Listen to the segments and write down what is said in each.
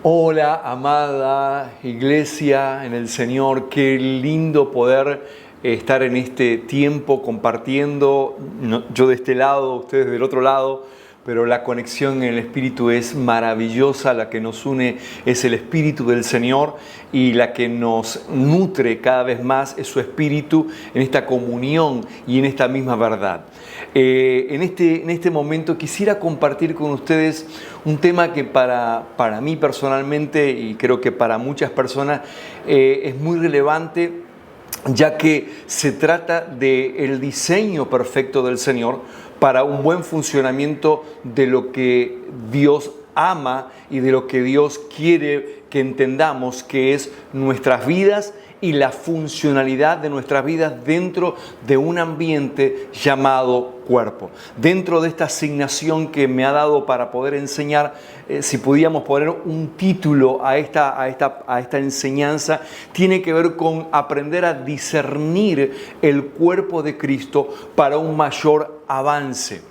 Hola, amada iglesia en el Señor, qué lindo poder estar en este tiempo compartiendo, yo de este lado, ustedes del otro lado, pero la conexión en el Espíritu es maravillosa, la que nos une es el Espíritu del Señor y la que nos nutre cada vez más es su Espíritu en esta comunión y en esta misma verdad. En este momento quisiera compartir con ustedes un tema que para mí personalmente y creo que para muchas personas es muy relevante, ya que se trata del diseño perfecto del Señor para un buen funcionamiento de lo que Dios ama y de lo que Dios quiere que entendamos, que es nuestras vidas y la funcionalidad de nuestras vidas dentro de un ambiente llamado cuerpo. Dentro de esta asignación que me ha dado para poder enseñar, si pudiéramos poner un título a esta enseñanza, tiene que ver con aprender a discernir el cuerpo de Cristo para un mayor avance.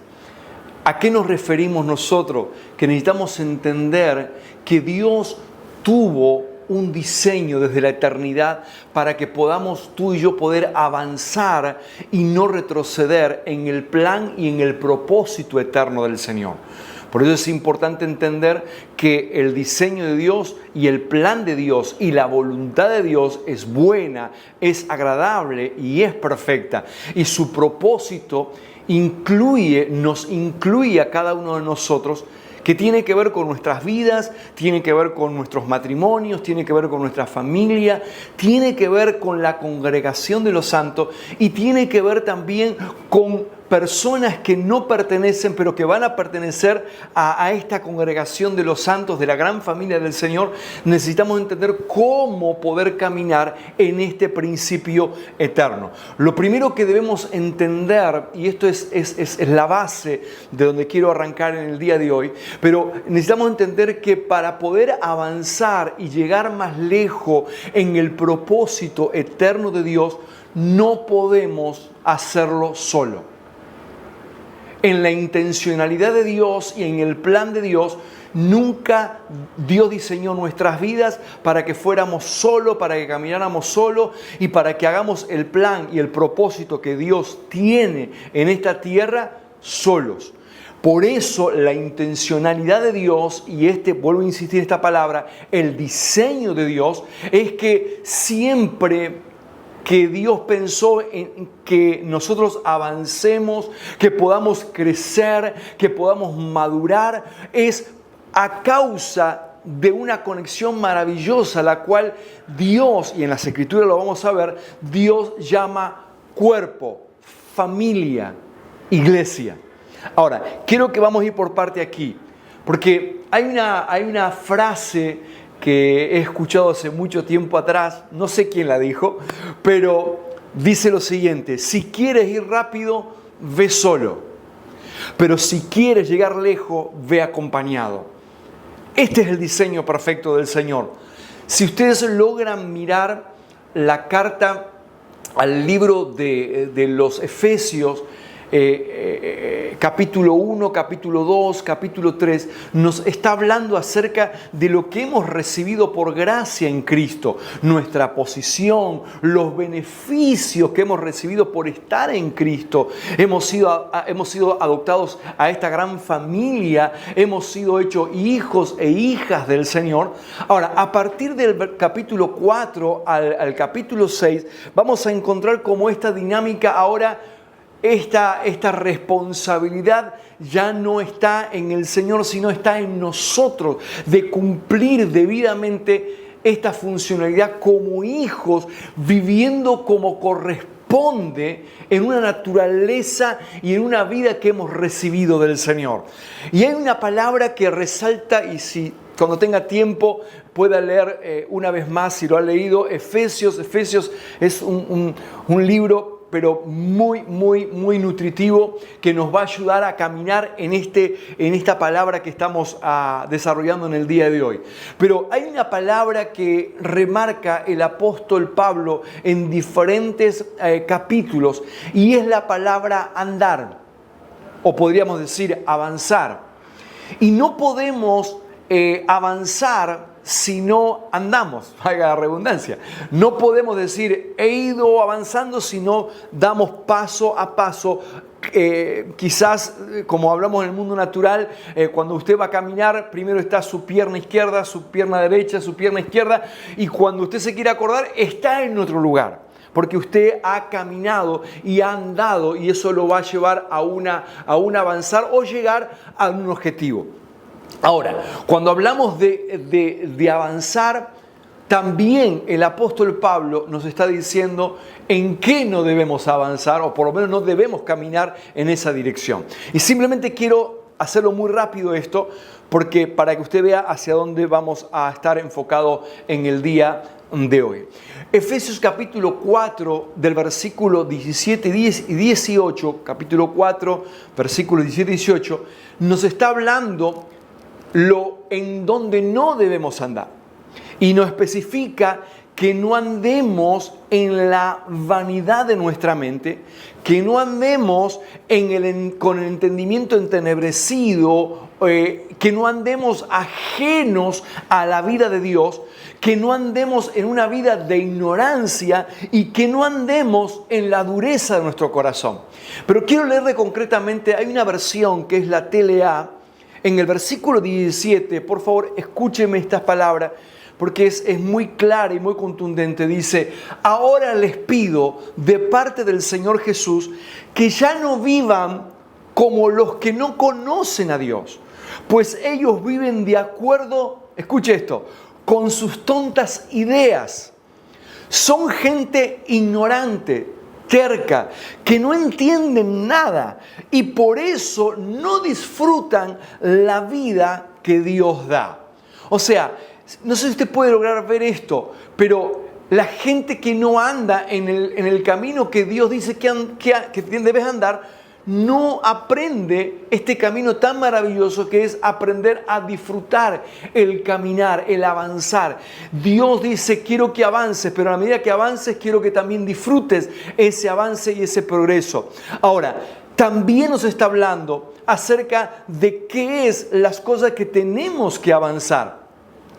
¿A qué nos referimos nosotros? Que necesitamos entender que Dios tuvo un diseño desde la eternidad para que podamos tú y yo poder avanzar y no retroceder en el plan y en el propósito eterno del Señor. Por eso es importante entender que el diseño de Dios y el plan de Dios y la voluntad de Dios es buena, es agradable y es perfecta. Y su propósito nos incluye a cada uno de nosotros, que tiene que ver con nuestras vidas, tiene que ver con nuestros matrimonios, tiene que ver con nuestra familia, tiene que ver con la congregación de los santos y tiene que ver también con personas que no pertenecen, pero que van a pertenecer a esta congregación de los santos, de la gran familia del Señor. Necesitamos entender cómo poder caminar en este principio eterno. Lo primero que debemos entender, y esto es la base de donde quiero arrancar en el día de hoy, pero necesitamos entender que para poder avanzar y llegar más lejos en el propósito eterno de Dios, no podemos hacerlo solo. En la intencionalidad de Dios y en el plan de Dios, nunca Dios diseñó nuestras vidas para que fuéramos solos, para que camináramos solos y para que hagamos el plan y el propósito que Dios tiene en esta tierra solos. Por eso la intencionalidad de Dios, y vuelvo a insistir en esta palabra, el diseño de Dios, es que siempre que Dios pensó en que nosotros avancemos, que podamos crecer, que podamos madurar, es a causa de una conexión maravillosa, la cual Dios, y en las Escrituras lo vamos a ver, Dios llama cuerpo, familia, iglesia. Ahora, quiero que vamos a ir por parte aquí, porque hay una frase que he escuchado hace mucho tiempo atrás, no sé quién la dijo, pero dice lo siguiente: si quieres ir rápido, ve solo, pero si quieres llegar lejos, ve acompañado. Este es el diseño perfecto del Señor. Si ustedes logran mirar la carta al libro de los Efesios, capítulo 1, capítulo 2, capítulo 3, nos está hablando acerca de lo que hemos recibido por gracia en Cristo, nuestra posición, los beneficios que hemos recibido por estar en Cristo. Hemos sido adoptados a esta gran familia, hemos sido hechos hijos e hijas del Señor. Ahora, a partir del capítulo 4 al capítulo 6, vamos a encontrar cómo esta dinámica ahora, esta responsabilidad ya no está en el Señor, sino está en nosotros, de cumplir debidamente esta funcionalidad como hijos, viviendo como corresponde en una naturaleza y en una vida que hemos recibido del Señor. Y hay una palabra que resalta, y si cuando tenga tiempo pueda leer una vez más, si lo ha leído, Efesios es un libro pero muy nutritivo, que nos va a ayudar a caminar en esta palabra que estamos desarrollando en el día de hoy. Pero hay una palabra que remarca el apóstol Pablo en diferentes capítulos, y es la palabra andar, o podríamos decir avanzar. Y no podemos avanzar si no andamos, valga la redundancia. No podemos decir, he ido avanzando si no damos paso a paso. Quizás, como hablamos en el mundo natural, cuando usted va a caminar, primero está su pierna izquierda, su pierna derecha, su pierna izquierda, y cuando usted se quiere acordar, está en otro lugar. Porque usted ha caminado y ha andado, y eso lo va a llevar a un avanzar o llegar a un objetivo. Ahora, cuando hablamos de avanzar, también el apóstol Pablo nos está diciendo en qué no debemos avanzar, o por lo menos no debemos caminar en esa dirección. Y simplemente quiero hacerlo muy rápido esto, porque para que usted vea hacia dónde vamos a estar enfocados en el día de hoy. Efesios capítulo 4 del versículo 17 y 18, capítulo 4, versículos 17 y 18, nos está hablando en donde no debemos andar. Y nos especifica que no andemos en la vanidad de nuestra mente, que no andemos con el entendimiento entenebrecido, que no andemos ajenos a la vida de Dios, que no andemos en una vida de ignorancia y que no andemos en la dureza de nuestro corazón. Pero quiero leerle concretamente, hay una versión que es la TLA. En el versículo 17, por favor, escúcheme estas palabras, porque es muy clara y muy contundente. Dice, ahora les pido de parte del Señor Jesús que ya no vivan como los que no conocen a Dios, pues ellos viven de acuerdo, escuche esto, con sus tontas ideas. Son gente ignorante, terca, que no entienden nada y por eso no disfrutan la vida que Dios da. O sea, no sé si usted puede lograr ver esto, pero la gente que no anda en el camino que Dios dice que debes andar, no aprende este camino tan maravilloso que es aprender a disfrutar el caminar, el avanzar. Dios dice, quiero que avances, pero a medida que avances, quiero que también disfrutes ese avance y ese progreso. Ahora, también nos está hablando acerca de qué es las cosas que tenemos que avanzar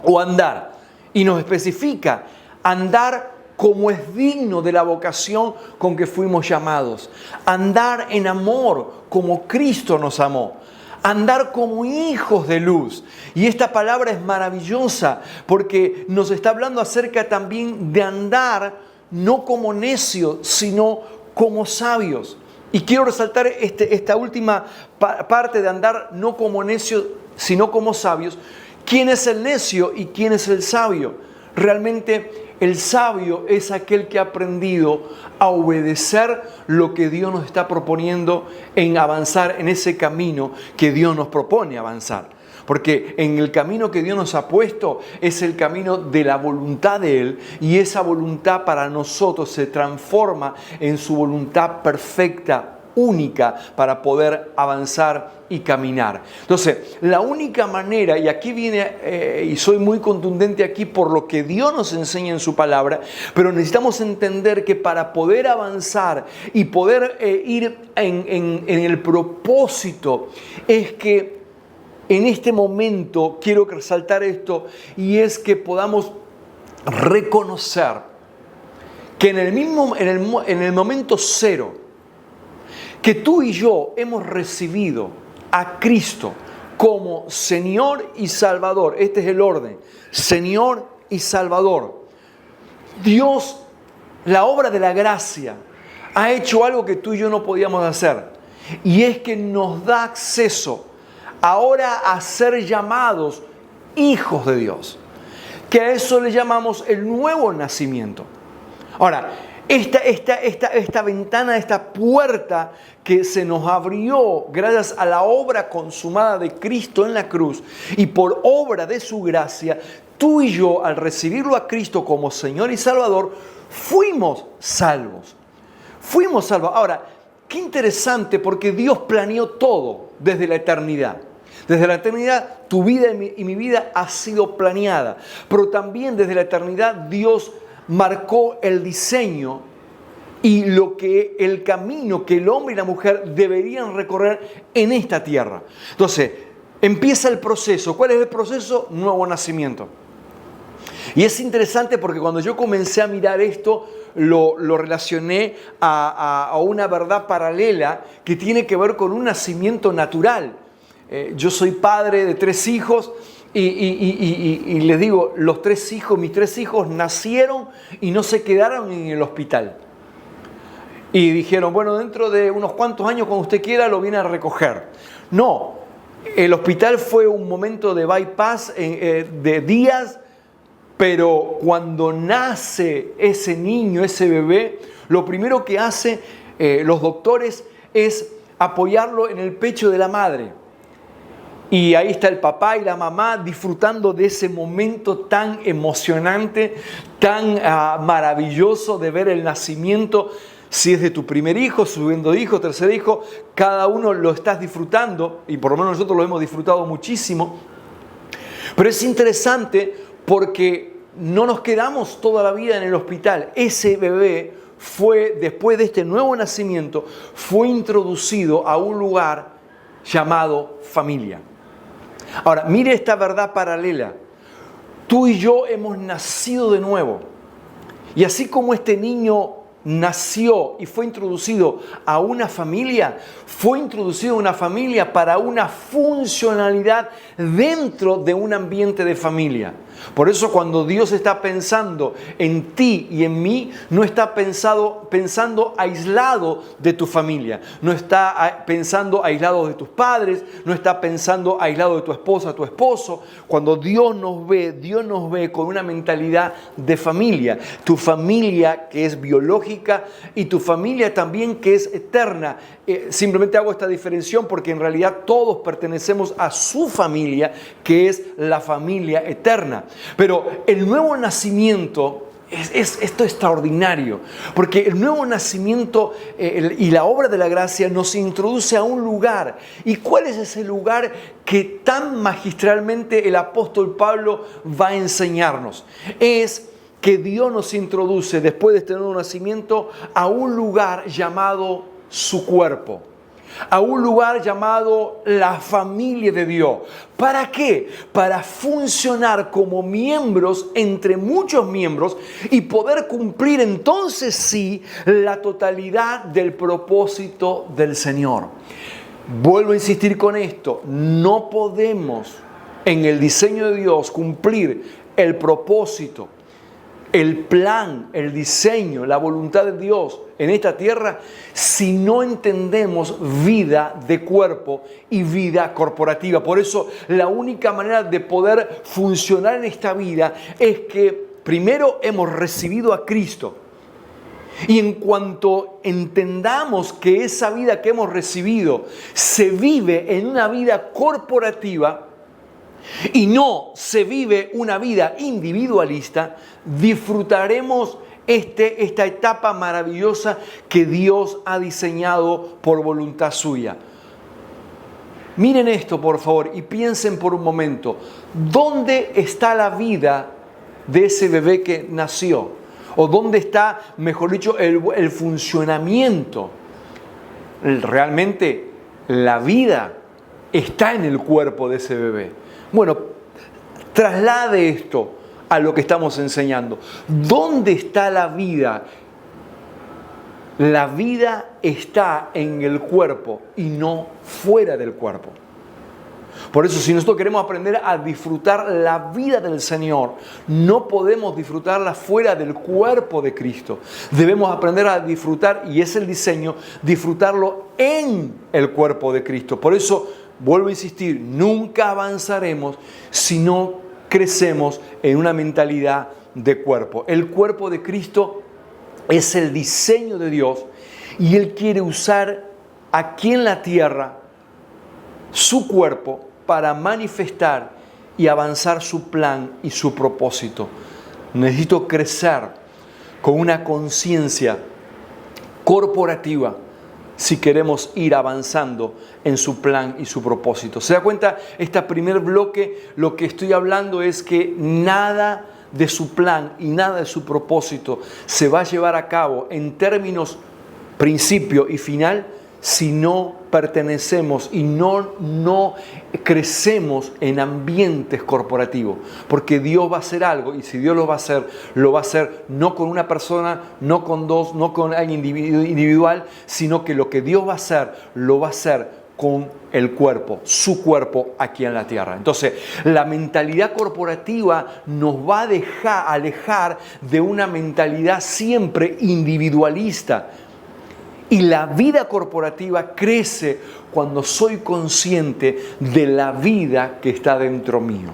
o andar. Y nos especifica andar como es digno de la vocación con que fuimos llamados. Andar en amor como Cristo nos amó. Andar como hijos de luz. Y esta palabra es maravillosa porque nos está hablando acerca también de andar no como necios, sino como sabios. Y quiero resaltar esta última parte de andar no como necios, sino como sabios. ¿Quién es el necio y quién es el sabio? Realmente el sabio es aquel que ha aprendido a obedecer lo que Dios nos está proponiendo en avanzar en ese camino que Dios nos propone avanzar. Porque en el camino que Dios nos ha puesto es el camino de la voluntad de Él, y esa voluntad para nosotros se transforma en su voluntad perfecta, única, para poder avanzar y caminar. Entonces, la única manera, y aquí viene, y soy muy contundente aquí por lo que Dios nos enseña en su palabra, pero necesitamos entender que para poder avanzar y poder ir en el propósito, es que en este momento quiero resaltar esto, y es que podamos reconocer que en el momento cero que tú y yo hemos recibido a Cristo como Señor y Salvador. Este es el orden, Señor y Salvador. Dios, la obra de la gracia, ha hecho algo que tú y yo no podíamos hacer, y es que nos da acceso ahora a ser llamados hijos de Dios, que a eso le llamamos el nuevo nacimiento. Ahora, esta ventana, esta puerta que se nos abrió gracias a la obra consumada de Cristo en la cruz y por obra de su gracia, tú y yo, al recibirlo a Cristo como Señor y Salvador, fuimos salvos. Fuimos salvos. Ahora, qué interesante, porque Dios planeó todo desde la eternidad. Desde la eternidad, tu vida y mi vida ha sido planeada, pero también desde la eternidad Dios marcó el diseño y el camino que el hombre y la mujer deberían recorrer en esta tierra. Entonces, empieza el proceso. ¿Cuál es el proceso? Nuevo nacimiento. Y es interesante porque cuando yo comencé a mirar esto, lo relacioné a una verdad paralela que tiene que ver con un nacimiento natural. Yo soy padre de 3 hijos y les digo, mis 3 hijos nacieron y no se quedaron en el hospital. Y dijeron, bueno, dentro de unos cuantos años, cuando usted quiera, lo viene a recoger. No, el hospital fue un momento de bypass de días, pero cuando nace ese niño, ese bebé, lo primero que hace los doctores es apoyarlo en el pecho de la madre. Y ahí está el papá y la mamá disfrutando de ese momento tan emocionante, tan maravilloso de ver el nacimiento. Si es de tu primer hijo, segundo hijo, tercer hijo, cada uno lo estás disfrutando, y por lo menos nosotros lo hemos disfrutado muchísimo. Pero es interesante porque no nos quedamos toda la vida en el hospital. Ese bebé fue, después de este nuevo nacimiento, fue introducido a un lugar llamado familia. Ahora, mire esta verdad paralela. Tú y yo hemos nacido de nuevo. Y así como este niño nació y fue introducido a una familia, fue introducido a una familia para una funcionalidad dentro de un ambiente de familia. Por eso cuando Dios está pensando en ti y en mí, no está pensando aislado de tu familia, no está pensando aislado de tus padres, no está pensando aislado de tu esposa, tu esposo. Cuando Dios nos ve con una mentalidad de familia. Tu familia que es biológica y tu familia también que es eterna. Simplemente hago esta diferenciación porque en realidad todos pertenecemos a su familia, que es la familia eterna. Pero el nuevo nacimiento esto es extraordinario, porque el nuevo nacimiento y la obra de la gracia nos introduce a un lugar. ¿Y cuál es ese lugar que tan magistralmente el apóstol Pablo va a enseñarnos? Es que Dios nos introduce después de este nuevo nacimiento a un lugar llamado su cuerpo, a un lugar llamado la familia de Dios. ¿Para qué? Para funcionar como miembros entre muchos miembros y poder cumplir entonces sí la totalidad del propósito del Señor. Vuelvo a insistir con esto, no podemos en el diseño de Dios cumplir el propósito, el plan, el diseño, la voluntad de Dios en esta tierra si no entendemos vida de cuerpo y vida corporativa. Por eso la única manera de poder funcionar en esta vida es que primero hemos recibido a Cristo. Y en cuanto entendamos que esa vida que hemos recibido se vive en una vida corporativa, y no se vive una vida individualista, disfrutaremos esta etapa maravillosa que Dios ha diseñado por voluntad suya. Miren esto, por favor, y piensen por un momento, ¿dónde está la vida de ese bebé que nació? ¿O dónde está, mejor dicho, el funcionamiento? Realmente la vida está en el cuerpo de ese bebé. Bueno, traslade esto a lo que estamos enseñando. ¿Dónde está la vida? La vida está en el cuerpo y no fuera del cuerpo. Por eso, si nosotros queremos aprender a disfrutar la vida del Señor, no podemos disfrutarla fuera del cuerpo de Cristo. Debemos aprender a disfrutar, y es el diseño, disfrutarlo en el cuerpo de Cristo. Por eso, vuelvo a insistir, nunca avanzaremos si no crecemos en una mentalidad de cuerpo. El cuerpo de Cristo es el diseño de Dios y Él quiere usar aquí en la tierra su cuerpo para manifestar y avanzar su plan y su propósito. Necesito crecer con una conciencia corporativa si queremos ir avanzando en su plan y su propósito. ¿Se da cuenta? Este primer bloque, lo que estoy hablando es que nada de su plan y nada de su propósito se va a llevar a cabo en términos principio y final si no pertenecemos y no crecemos en ambientes corporativos. Porque Dios va a hacer algo, y si Dios lo va a hacer no con una persona, no con dos, no con alguien individual, sino que lo que Dios va a hacer, lo va a hacer con el cuerpo, su cuerpo aquí en la tierra. Entonces, la mentalidad corporativa nos va a alejar de una mentalidad siempre individualista. Y la vida corporativa crece cuando soy consciente de la vida que está dentro mío.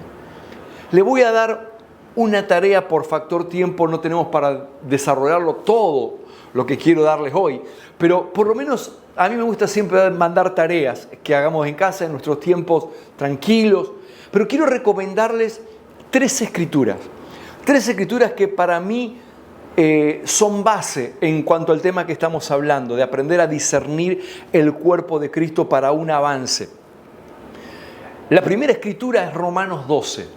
Le voy a dar una tarea por factor tiempo, no tenemos para desarrollarlo todo lo que quiero darles hoy, pero por lo menos a mí me gusta siempre mandar tareas que hagamos en casa, en nuestros tiempos tranquilos, pero quiero recomendarles 3 escrituras que para mí son base en cuanto al tema que estamos hablando, de aprender a discernir el cuerpo de Cristo para un avance. La primera escritura es Romanos 12.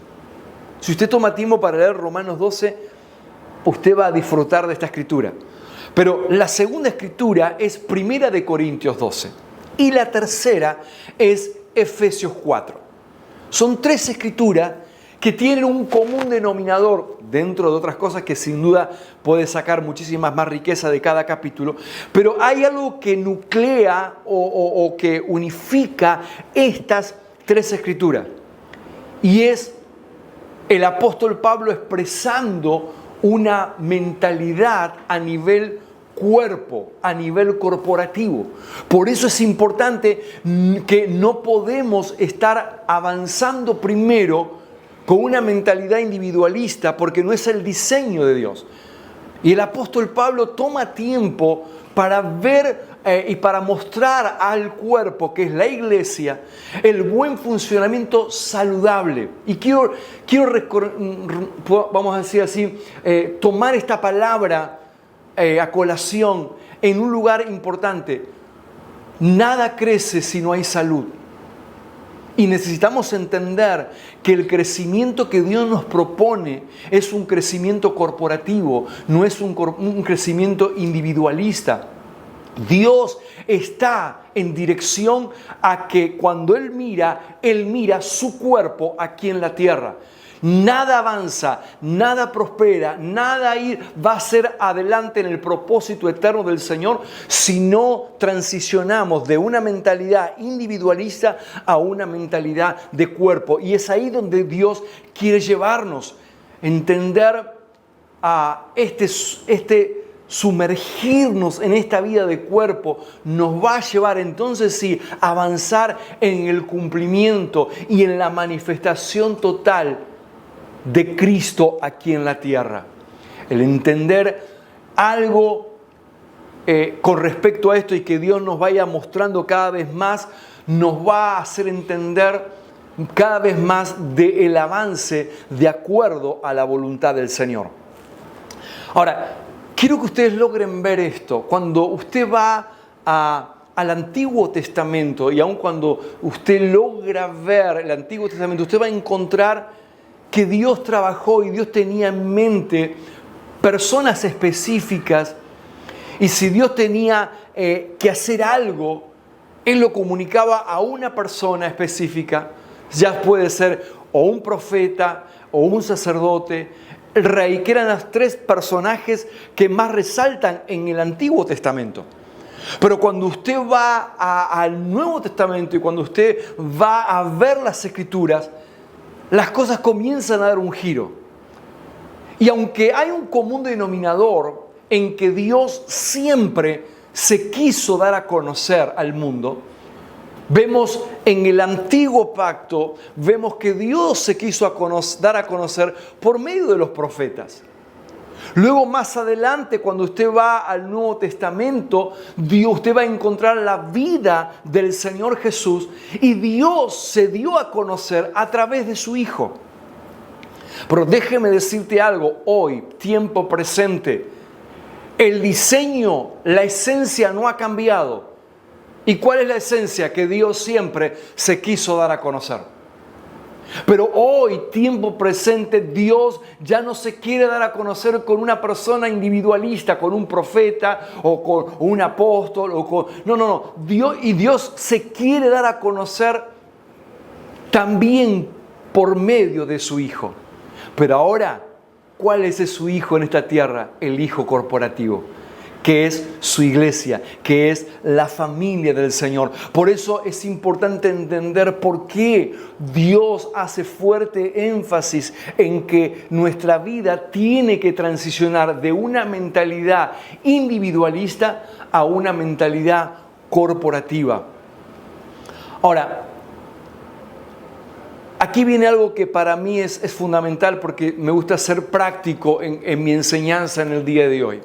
Si usted toma tiempo para leer Romanos 12, usted va a disfrutar de esta escritura. Pero la segunda escritura es Primera de Corintios 12 y la tercera es Efesios 4. Son 3 escrituras que tienen un común denominador, dentro de otras cosas que sin duda puede sacar muchísimas más riqueza de cada capítulo, pero hay algo que nuclea o que unifica estas 3 escrituras, y es el apóstol Pablo expresando una mentalidad a nivel cuerpo, a nivel corporativo. Por eso es importante que no podemos estar avanzando primero con una mentalidad individualista, porque no es el diseño de Dios. Y el apóstol Pablo toma tiempo para ver y para mostrar al cuerpo, que es la iglesia, el buen funcionamiento saludable. Y quiero vamos a decir así, tomar esta palabra a colación en un lugar importante. Nada crece si no hay salud. Y necesitamos entender que el crecimiento que Dios nos propone es un crecimiento corporativo, no es un crecimiento individualista. Dios está en dirección a que cuando Él mira su cuerpo aquí en la tierra. Nada avanza, nada prospera, nada va a ser adelante en el propósito eterno del Señor si no transicionamos de una mentalidad individualista a una mentalidad de cuerpo. Y es ahí donde Dios quiere llevarnos. Entender a sumergirnos en esta vida de cuerpo nos va a llevar entonces sí a avanzar en el cumplimiento y en la manifestación total de Cristo aquí en la tierra. El entender algo con respecto a esto y que Dios nos vaya mostrando cada vez más, nos va a hacer entender cada vez más del avance de acuerdo a la voluntad del Señor. Ahora, quiero que ustedes logren ver esto. Cuando usted va al Antiguo Testamento, y aun cuando usted logra ver el Antiguo Testamento, usted va a encontrar que Dios trabajó y Dios tenía en mente personas específicas, y si Dios tenía que hacer algo, Él lo comunicaba a una persona específica, ya puede ser o un profeta o un sacerdote, el rey, que eran los 3 personajes que más resaltan en el Antiguo Testamento. Pero cuando usted va al Nuevo Testamento y cuando usted va a ver las Escrituras, las cosas comienzan a dar un giro. Y aunque hay un común denominador en que Dios siempre se quiso dar a conocer al mundo, vemos en el antiguo pacto, vemos que Dios se quiso dar a conocer por medio de los profetas. Luego más adelante, cuando usted va al Nuevo Testamento, usted va a encontrar la vida del Señor Jesús, y Dios se dio a conocer a través de su Hijo. Pero déjeme decirte algo hoy, tiempo presente. El diseño, la esencia no ha cambiado. ¿Y cuál es la esencia? Que Dios siempre se quiso dar a conocer. Pero hoy, tiempo presente, Dios ya no se quiere dar a conocer con una persona individualista, con un profeta o con un apóstol. No. Dios se quiere dar a conocer también por medio de su Hijo. Pero ahora, ¿cuál es su Hijo en esta tierra? El Hijo corporativo, que es su iglesia, que es la familia del Señor. Por eso es importante entender por qué Dios hace fuerte énfasis en que nuestra vida tiene que transicionar de una mentalidad individualista a una mentalidad corporativa. Ahora, aquí viene algo que para mí es fundamental porque me gusta ser práctico en mi enseñanza en el día de hoy.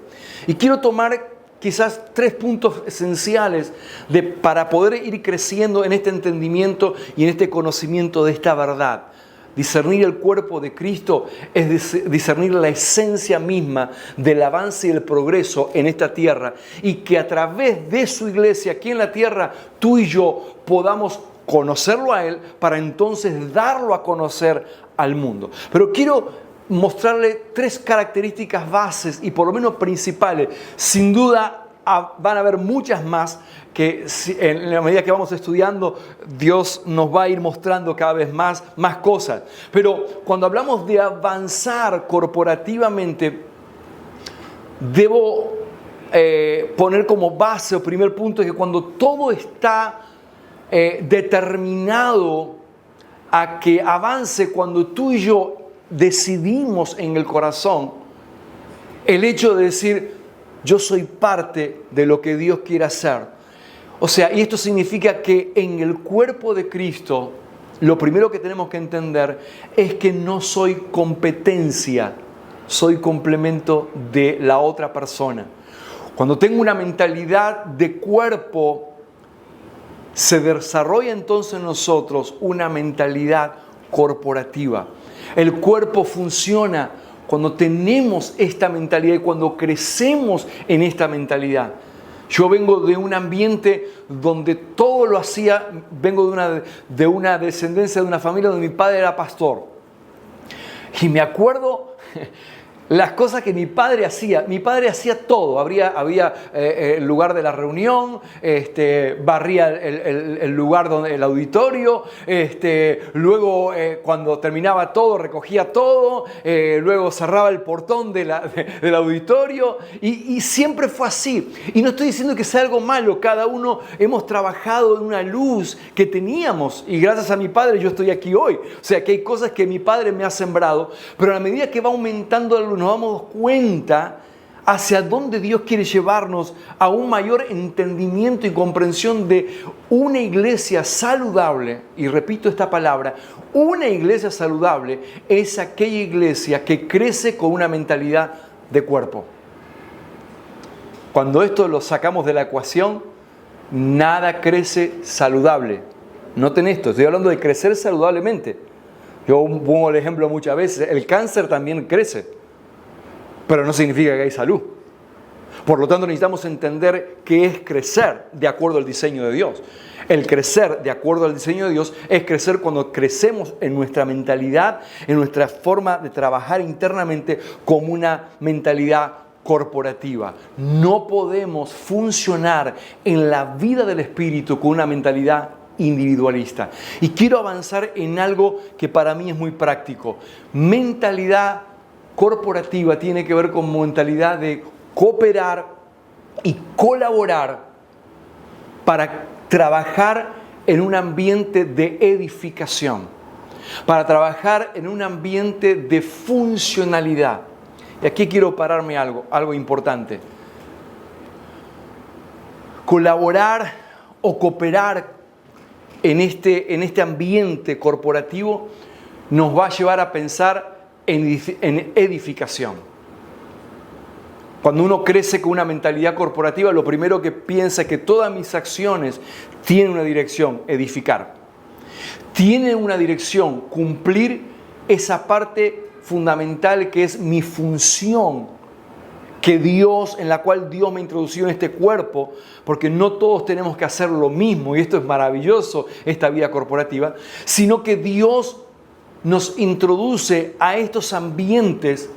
Y quiero tomar quizás 3 puntos esenciales para poder ir creciendo en este entendimiento y en este conocimiento de esta verdad. Discernir el cuerpo de Cristo es discernir la esencia misma del avance y el progreso en esta tierra. Y que a través de su iglesia aquí en la tierra, tú y yo podamos conocerlo a Él para entonces darlo a conocer al mundo. Pero quiero mostrarle 3 características bases y por lo menos principales. Sin duda van a haber muchas más que en la medida que vamos estudiando, Dios nos va a ir mostrando cada vez más cosas. Pero cuando hablamos de avanzar corporativamente, debo poner como base o primer punto que cuando todo está determinado a que avance, cuando tú y yo decidimos en el corazón el hecho de decir, yo soy parte de lo que Dios quiere hacer. O sea, y esto significa que en el cuerpo de Cristo, lo primero que tenemos que entender es que no soy competencia, soy complemento de la otra persona. Cuando tengo una mentalidad de cuerpo, se desarrolla entonces en nosotros una mentalidad corporativa. El cuerpo funciona cuando tenemos esta mentalidad y cuando crecemos en esta mentalidad. Yo vengo de un ambiente donde todo lo hacía, vengo de una descendencia, de una familia donde mi padre era pastor. Y me acuerdo las cosas que mi padre hacía todo. Había el lugar de la reunión, barría el lugar donde el auditorio, luego cuando terminaba todo recogía todo, luego cerraba el portón del auditorio y siempre fue así. Y no estoy diciendo que sea algo malo, cada uno hemos trabajado en una luz que teníamos y gracias a mi padre yo estoy aquí hoy. O sea que hay cosas que mi padre me ha sembrado, pero a la medida que va aumentando la luz, nos damos cuenta hacia dónde Dios quiere llevarnos a un mayor entendimiento y comprensión de una iglesia saludable. Y repito esta palabra, una iglesia saludable es aquella iglesia que crece con una mentalidad de cuerpo. Cuando esto lo sacamos de la ecuación, nada crece saludable. Noten esto, estoy hablando de crecer saludablemente. Yo pongo el ejemplo muchas veces, el cáncer también crece. Pero no significa que hay salud. Por lo tanto, necesitamos entender qué es crecer de acuerdo al diseño de Dios. El crecer de acuerdo al diseño de Dios es crecer cuando crecemos en nuestra mentalidad, en nuestra forma de trabajar internamente como una mentalidad corporativa. No podemos funcionar en la vida del Espíritu con una mentalidad individualista. Y quiero avanzar en algo que para mí es muy práctico. Mentalidad corporativa tiene que ver con mentalidad de cooperar y colaborar para trabajar en un ambiente de edificación, para trabajar en un ambiente de funcionalidad. Y aquí quiero pararme algo importante. Colaborar o cooperar en este ambiente corporativo nos va a llevar a pensar en edificación. Cuando uno crece con una mentalidad corporativa, lo primero que piensa es que todas mis acciones tienen una dirección, edificar. Tienen una dirección, cumplir esa parte fundamental que es mi función, en la cual Dios me introdució en este cuerpo, porque no todos tenemos que hacer lo mismo, y esto es maravilloso, esta vida corporativa, sino que Dios nos introduce a estos ambientes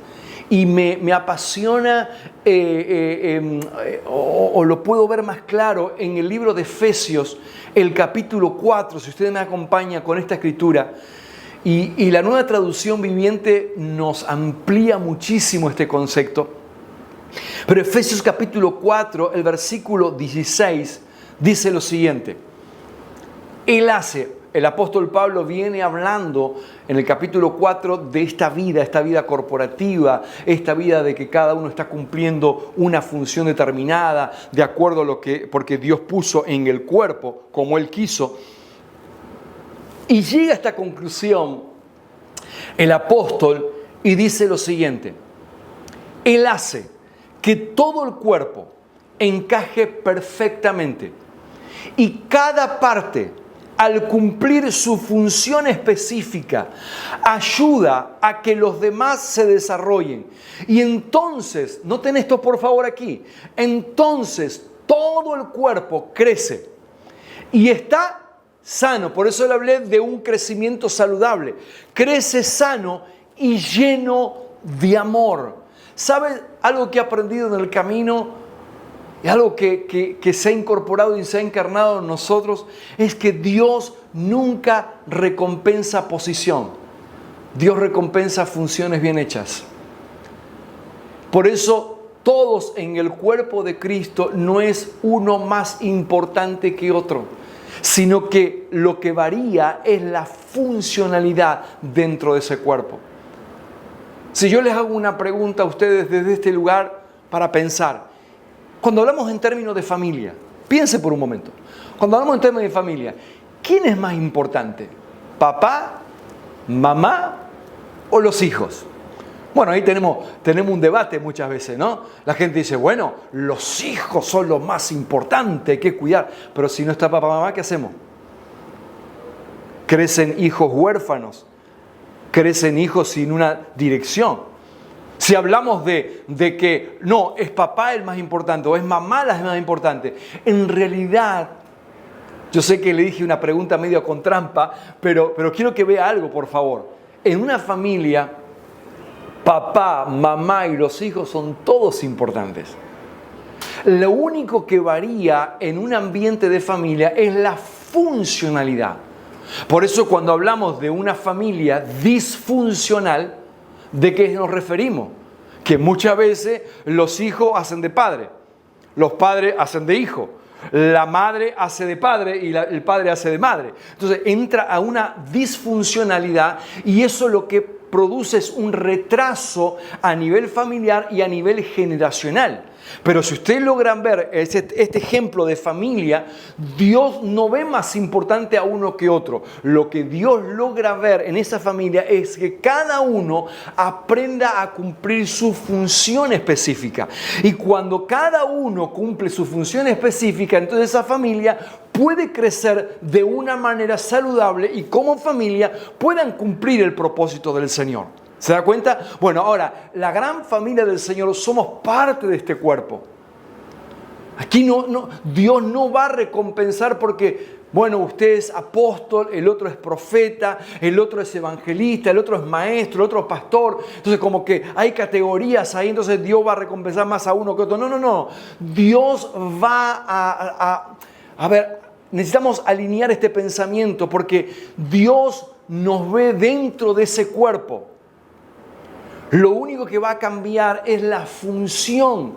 y me apasiona, o lo puedo ver más claro en el libro de Efesios, el capítulo 4, si usted me acompaña con esta escritura. Y la Nueva Traducción Viviente nos amplía muchísimo este concepto. Pero Efesios capítulo 4, el versículo 16, dice lo siguiente. El apóstol Pablo viene hablando en el capítulo 4 de esta vida corporativa, esta vida de que cada uno está cumpliendo una función determinada de acuerdo a porque Dios puso en el cuerpo como Él quiso. Y llega a esta conclusión el apóstol y dice lo siguiente: Él hace que todo el cuerpo encaje perfectamente y cada parte, al cumplir su función específica, ayuda a que los demás se desarrollen. Y entonces, noten esto por favor aquí, entonces todo el cuerpo crece y está sano. Por eso le hablé de un crecimiento saludable. Crece sano y lleno de amor. ¿Sabe algo que he aprendido en el camino? Y algo que se ha incorporado y se ha encarnado en nosotros es que Dios nunca recompensa posición. Dios recompensa funciones bien hechas. Por eso todos en el cuerpo de Cristo no es uno más importante que otro, sino que lo que varía es la funcionalidad dentro de ese cuerpo. Si yo les hago una pregunta a ustedes desde este lugar para pensar, cuando hablamos en términos de familia, piense por un momento. Cuando hablamos en términos de familia, ¿quién es más importante? ¿Papá, mamá o los hijos? Bueno, ahí tenemos un debate muchas veces, ¿no? La gente dice, bueno, los hijos son lo más importante, hay que cuidar. Pero si no está papá, mamá, ¿qué hacemos? Crecen hijos huérfanos, crecen hijos sin una dirección. Si hablamos de que no, es papá el más importante o es mamá la más importante, en realidad, yo sé que le dije una pregunta medio con trampa, pero quiero que vea algo, por favor. En una familia, papá, mamá y los hijos son todos importantes. Lo único que varía en un ambiente de familia es la funcionalidad. Por eso cuando hablamos de una familia disfuncional, ¿de qué nos referimos? Que muchas veces los hijos hacen de padre, los padres hacen de hijo, la madre hace de padre y el padre hace de madre. Entonces entra a una disfuncionalidad y eso lo que produce es un retraso a nivel familiar y a nivel generacional. Pero si ustedes logran ver este ejemplo de familia, Dios no ve más importante a uno que otro. Lo que Dios logra ver en esa familia es que cada uno aprenda a cumplir su función específica. Y cuando cada uno cumple su función específica, entonces esa familia puede crecer de una manera saludable y como familia puedan cumplir el propósito del Señor. ¿Se da cuenta? Bueno, ahora, la gran familia del Señor somos parte de este cuerpo. Aquí Dios no va a recompensar porque, bueno, usted es apóstol, el otro es profeta, el otro es evangelista, el otro es maestro, el otro es pastor. Entonces, como que hay categorías ahí, entonces Dios va a recompensar más a uno que a otro. No. Dios va a ver, necesitamos alinear este pensamiento porque Dios nos ve dentro de ese cuerpo. Lo único que va a cambiar es la función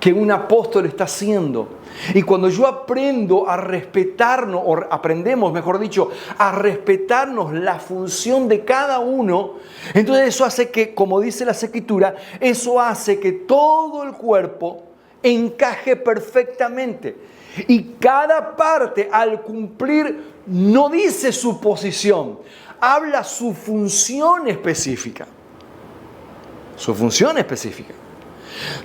que un apóstol está haciendo. Y cuando yo aprendo a respetarnos, o aprendemos, mejor dicho, a respetarnos la función de cada uno, entonces eso hace que, como dice la Escritura, eso hace que todo el cuerpo encaje perfectamente. Y cada parte al cumplir no dice su posición, habla su función específica. Su función específica.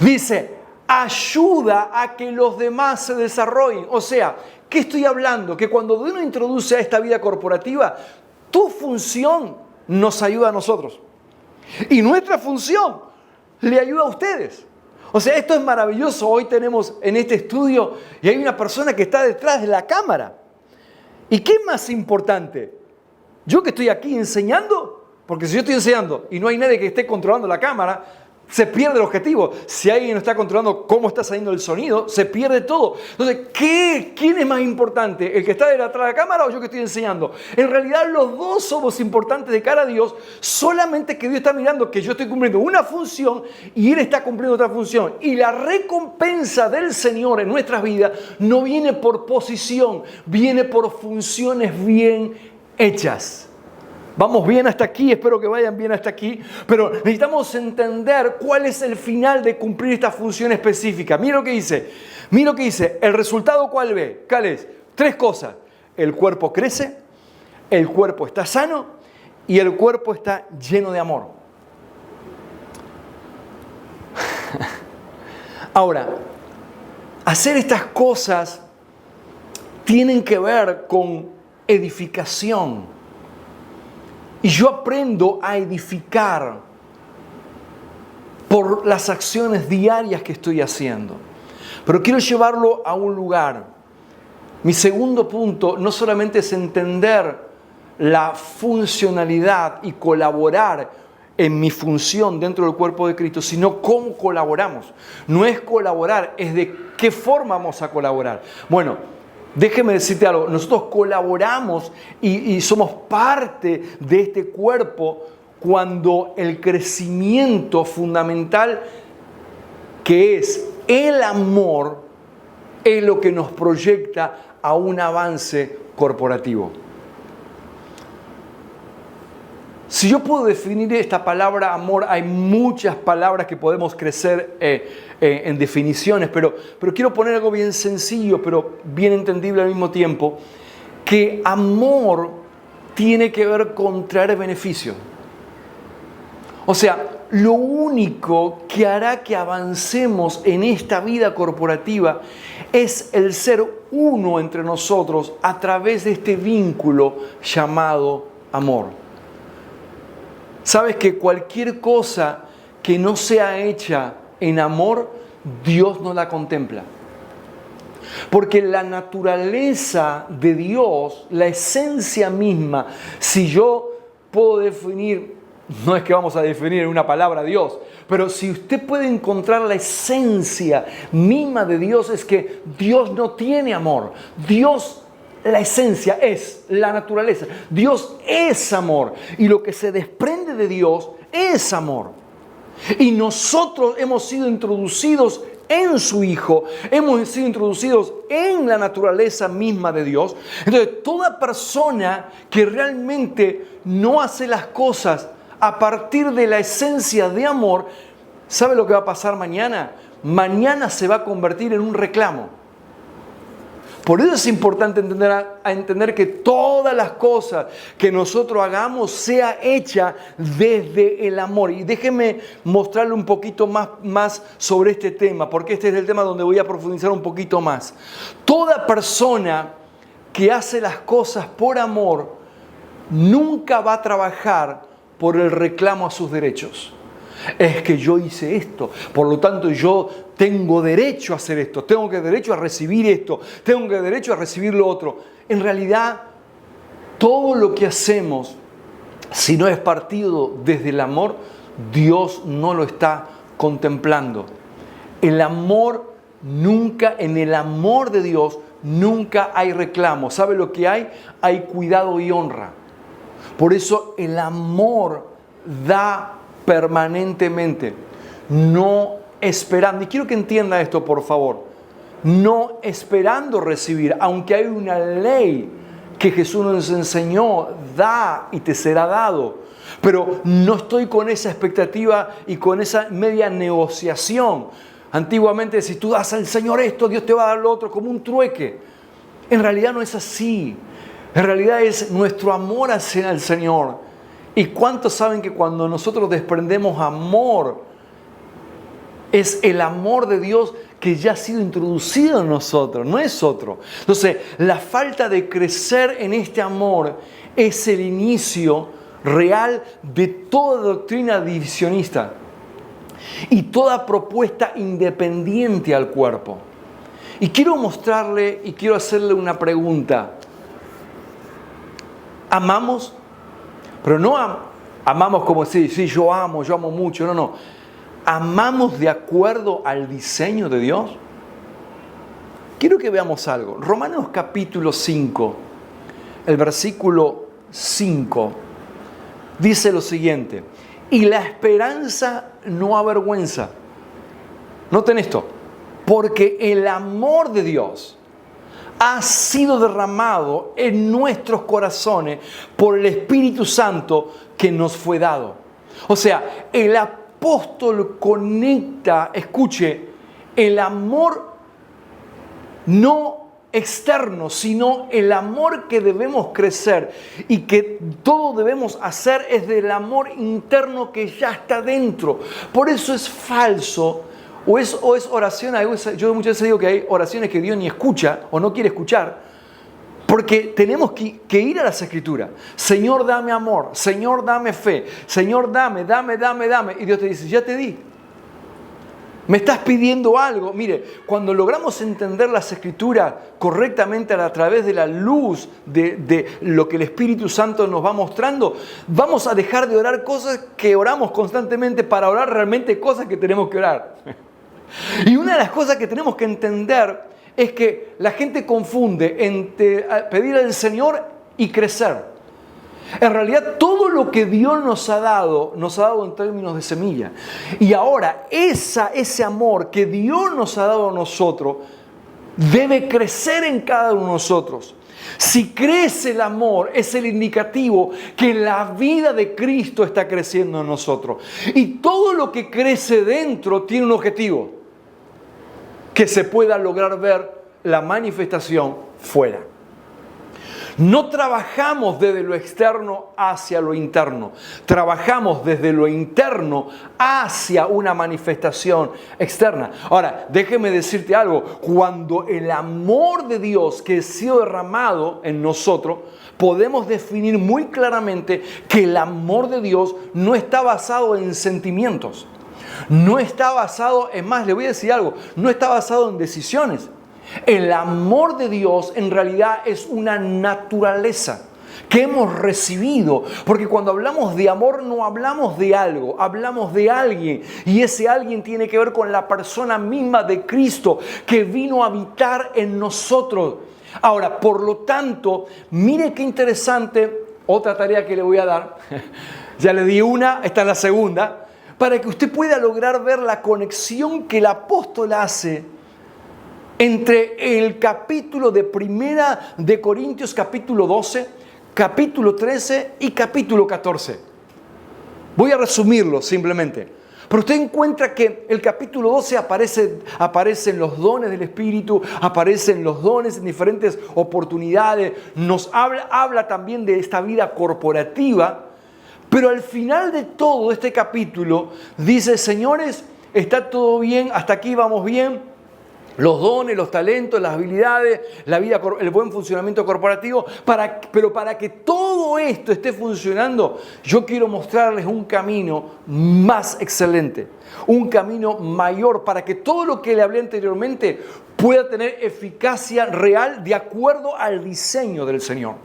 Dice, ayuda a que los demás se desarrollen. O sea, ¿qué estoy hablando? Que cuando uno introduce a esta vida corporativa, tu función nos ayuda a nosotros. Y nuestra función le ayuda a ustedes. O sea, esto es maravilloso. Hoy tenemos en este estudio y hay una persona que está detrás de la cámara. ¿Y qué es más importante? Yo que estoy aquí enseñando, porque si yo estoy enseñando y no hay nadie que esté controlando la cámara, se pierde el objetivo. Si alguien no está controlando cómo está saliendo el sonido, se pierde todo. Entonces, ¿quién es más importante? ¿El que está detrás de la cámara o yo que estoy enseñando? En realidad los dos somos importantes de cara a Dios, solamente que Dios está mirando que yo estoy cumpliendo una función y Él está cumpliendo otra función. Y la recompensa del Señor en nuestras vidas no viene por posición, viene por funciones bien hechas. Vamos bien hasta aquí, espero que vayan bien hasta aquí, pero necesitamos entender cuál es el final de cumplir esta función específica. Mira lo que dice, el resultado ¿cuál es? 3 cosas, el cuerpo crece, el cuerpo está sano y el cuerpo está lleno de amor. Ahora, hacer estas cosas tienen que ver con edificación. Y yo aprendo a edificar por las acciones diarias que estoy haciendo. Pero quiero llevarlo a un lugar. Mi segundo punto no solamente es entender la funcionalidad y colaborar en mi función dentro del cuerpo de Cristo, sino cómo colaboramos. No es colaborar, es de qué forma vamos a colaborar. Bueno, déjeme decirte algo, nosotros colaboramos y somos parte de este cuerpo cuando el crecimiento fundamental que es el amor es lo que nos proyecta a un avance corporativo. Si yo puedo definir esta palabra amor, hay muchas palabras que podemos crecer en definiciones, pero quiero poner algo bien sencillo, pero bien entendible al mismo tiempo, que amor tiene que ver con traer beneficio. O sea, lo único que hará que avancemos en esta vida corporativa es el ser uno entre nosotros a través de este vínculo llamado amor. Sabes que cualquier cosa que no sea hecha en amor, Dios no la contempla. Porque la naturaleza de Dios, la esencia misma, si yo puedo definir, no es que vamos a definir en una palabra Dios, pero si usted puede encontrar la esencia misma de Dios, es que Dios no tiene amor. Dios, la esencia es la naturaleza. Dios es amor. Y lo que se desprende de Dios es amor. Y nosotros hemos sido introducidos en su Hijo, hemos sido introducidos en la naturaleza misma de Dios. Entonces, toda persona que realmente no hace las cosas a partir de la esencia de amor, ¿sabe lo que va a pasar mañana? Mañana se va a convertir en un reclamo. Por eso es importante entender que todas las cosas que nosotros hagamos sea hecha desde el amor. Y déjenme mostrarle un poquito más sobre este tema, porque este es el tema donde voy a profundizar un poquito más. Toda persona que hace las cosas por amor nunca va a trabajar por el reclamo a sus derechos. Es que yo hice esto, por lo tanto yo tengo derecho a hacer esto, tengo derecho a recibir esto, tengo derecho a recibir lo otro. En realidad, todo lo que hacemos, si no es partido desde el amor, Dios no lo está contemplando. El amor nunca, en el amor de Dios, nunca hay reclamo. ¿Sabe lo que hay? Hay cuidado y honra. Por eso el amor da permanentemente, no esperando. Y quiero que entienda esto, por favor. No esperando recibir, aunque hay una ley que Jesús nos enseñó, da y te será dado. Pero no estoy con esa expectativa y con esa media negociación. Antiguamente, si tú das al Señor esto, Dios te va a dar lo otro, como un trueque. En realidad no es así. En realidad es nuestro amor hacia el Señor. ¿Y cuántos saben que cuando nosotros desprendemos amor, es el amor de Dios que ya ha sido introducido en nosotros, no es otro? Entonces, la falta de crecer en este amor es el inicio real de toda doctrina divisionista y toda propuesta independiente al cuerpo. Y quiero mostrarle y quiero hacerle una pregunta. ¿Amamos Pero no amamos como si, sí, yo amo mucho. No, no. ¿Amamos de acuerdo al diseño de Dios? Quiero que veamos algo. Romanos capítulo 5, el versículo 5, dice lo siguiente: y la esperanza no avergüenza. Noten esto: porque el amor de Dios ha sido derramado en nuestros corazones por el Espíritu Santo que nos fue dado. O sea, el apóstol conecta, escuche, el amor no externo, sino el amor que debemos crecer y que todo debemos hacer es del amor interno que ya está dentro. Por eso es falso, o es oración. Yo muchas veces digo que hay oraciones que Dios ni escucha o no quiere escuchar, porque tenemos que ir a las Escrituras. Señor, dame amor. Señor, dame fe. Señor, dame. Y Dios te dice, ya te di. ¿Me estás pidiendo algo? Mire, cuando logramos entender las Escrituras correctamente a través de la luz de lo que el Espíritu Santo nos va mostrando, vamos a dejar de orar cosas que oramos constantemente para orar realmente cosas que tenemos que orar. Y una de las cosas que tenemos que entender es que la gente confunde entre pedir al Señor y crecer. En realidad, todo lo que Dios nos ha dado en términos de semilla. Y ahora, ese amor que Dios nos ha dado a nosotros debe crecer en cada uno de nosotros. Si crece el amor, es el indicativo que la vida de Cristo está creciendo en nosotros. Y todo lo que crece dentro tiene un objetivo: que se pueda lograr ver la manifestación fuera. No trabajamos desde lo externo hacia lo interno. Trabajamos desde lo interno hacia una manifestación externa. Ahora, déjeme decirte algo. Cuando el amor de Dios que ha sido derramado en nosotros, podemos definir muy claramente que el amor de Dios no está basado en sentimientos. No está basado, es más, le voy a decir algo, no está basado en decisiones. El amor de Dios en realidad es una naturaleza que hemos recibido, porque cuando hablamos de amor no hablamos de algo, hablamos de alguien, y ese alguien tiene que ver con la persona misma de Cristo que vino a habitar en nosotros. Ahora, por lo tanto, mire qué interesante, otra tarea que le voy a dar, ya le di una, esta es la segunda, para que usted pueda lograr ver la conexión que el apóstol hace entre el capítulo de Primera de Corintios, capítulo 12, capítulo 13 y capítulo 14. Voy a resumirlo simplemente. Pero usted encuentra que el capítulo 12 aparecen los dones del Espíritu, aparecen los dones en diferentes oportunidades, nos habla también de esta vida corporativa, pero al final de todo este capítulo dice, señores, está todo bien, hasta aquí vamos bien. Los dones, los talentos, las habilidades, la vida, el buen funcionamiento corporativo. Pero para que todo esto esté funcionando, yo quiero mostrarles un camino más excelente, un camino mayor, para que todo lo que le hablé anteriormente pueda tener eficacia real de acuerdo al diseño del Señor.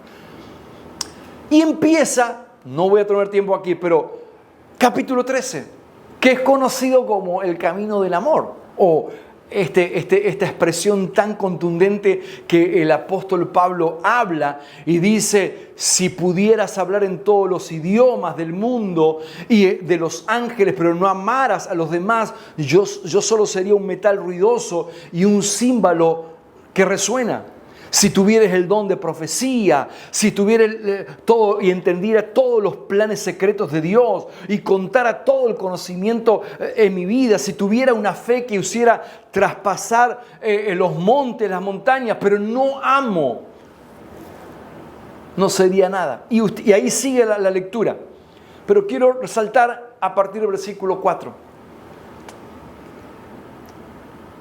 Y empieza, no voy a tomar tiempo aquí, pero capítulo 13, que es conocido como el camino del amor, o esta expresión tan contundente que el apóstol Pablo habla y dice, si pudieras hablar en todos los idiomas del mundo y de los ángeles, pero no amaras a los demás, yo solo sería un metal ruidoso y un címbalo que resuena. Si tuvieras el don de profecía, si tuvieras todo y entendiera todos los planes secretos de Dios y contara todo el conocimiento en mi vida, si tuviera una fe que hiciera traspasar los montes, las montañas, pero no amo, no sería nada. Y ahí sigue la lectura. Pero quiero resaltar a partir del versículo 4.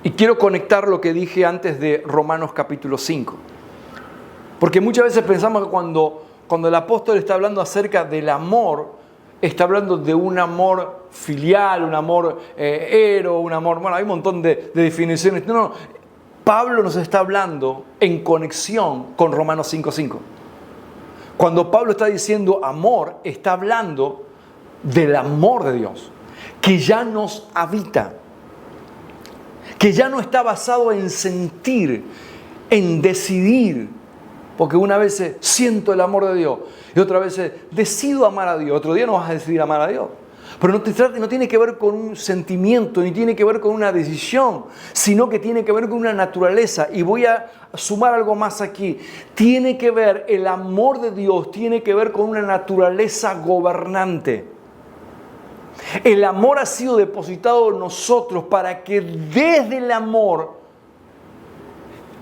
Y quiero conectar lo que dije antes de Romanos capítulo 5. Porque muchas veces pensamos que cuando el apóstol está hablando acerca del amor, está hablando de un amor filial, un amor un amor... Bueno, hay un montón de definiciones. No, Pablo nos está hablando en conexión con Romanos 5:5. Cuando Pablo está diciendo amor, está hablando del amor de Dios, que ya nos habita, que ya no está basado en sentir, en decidir, porque una vez siento el amor de Dios y otra vez decido amar a Dios, otro día no vas a decidir amar a Dios. Pero no tiene que ver con un sentimiento, ni tiene que ver con una decisión, sino que tiene que ver con una naturaleza. Y voy a sumar algo más aquí. Tiene que ver, el amor de Dios tiene que ver con una naturaleza gobernante. El amor ha sido depositado en nosotros para que desde el amor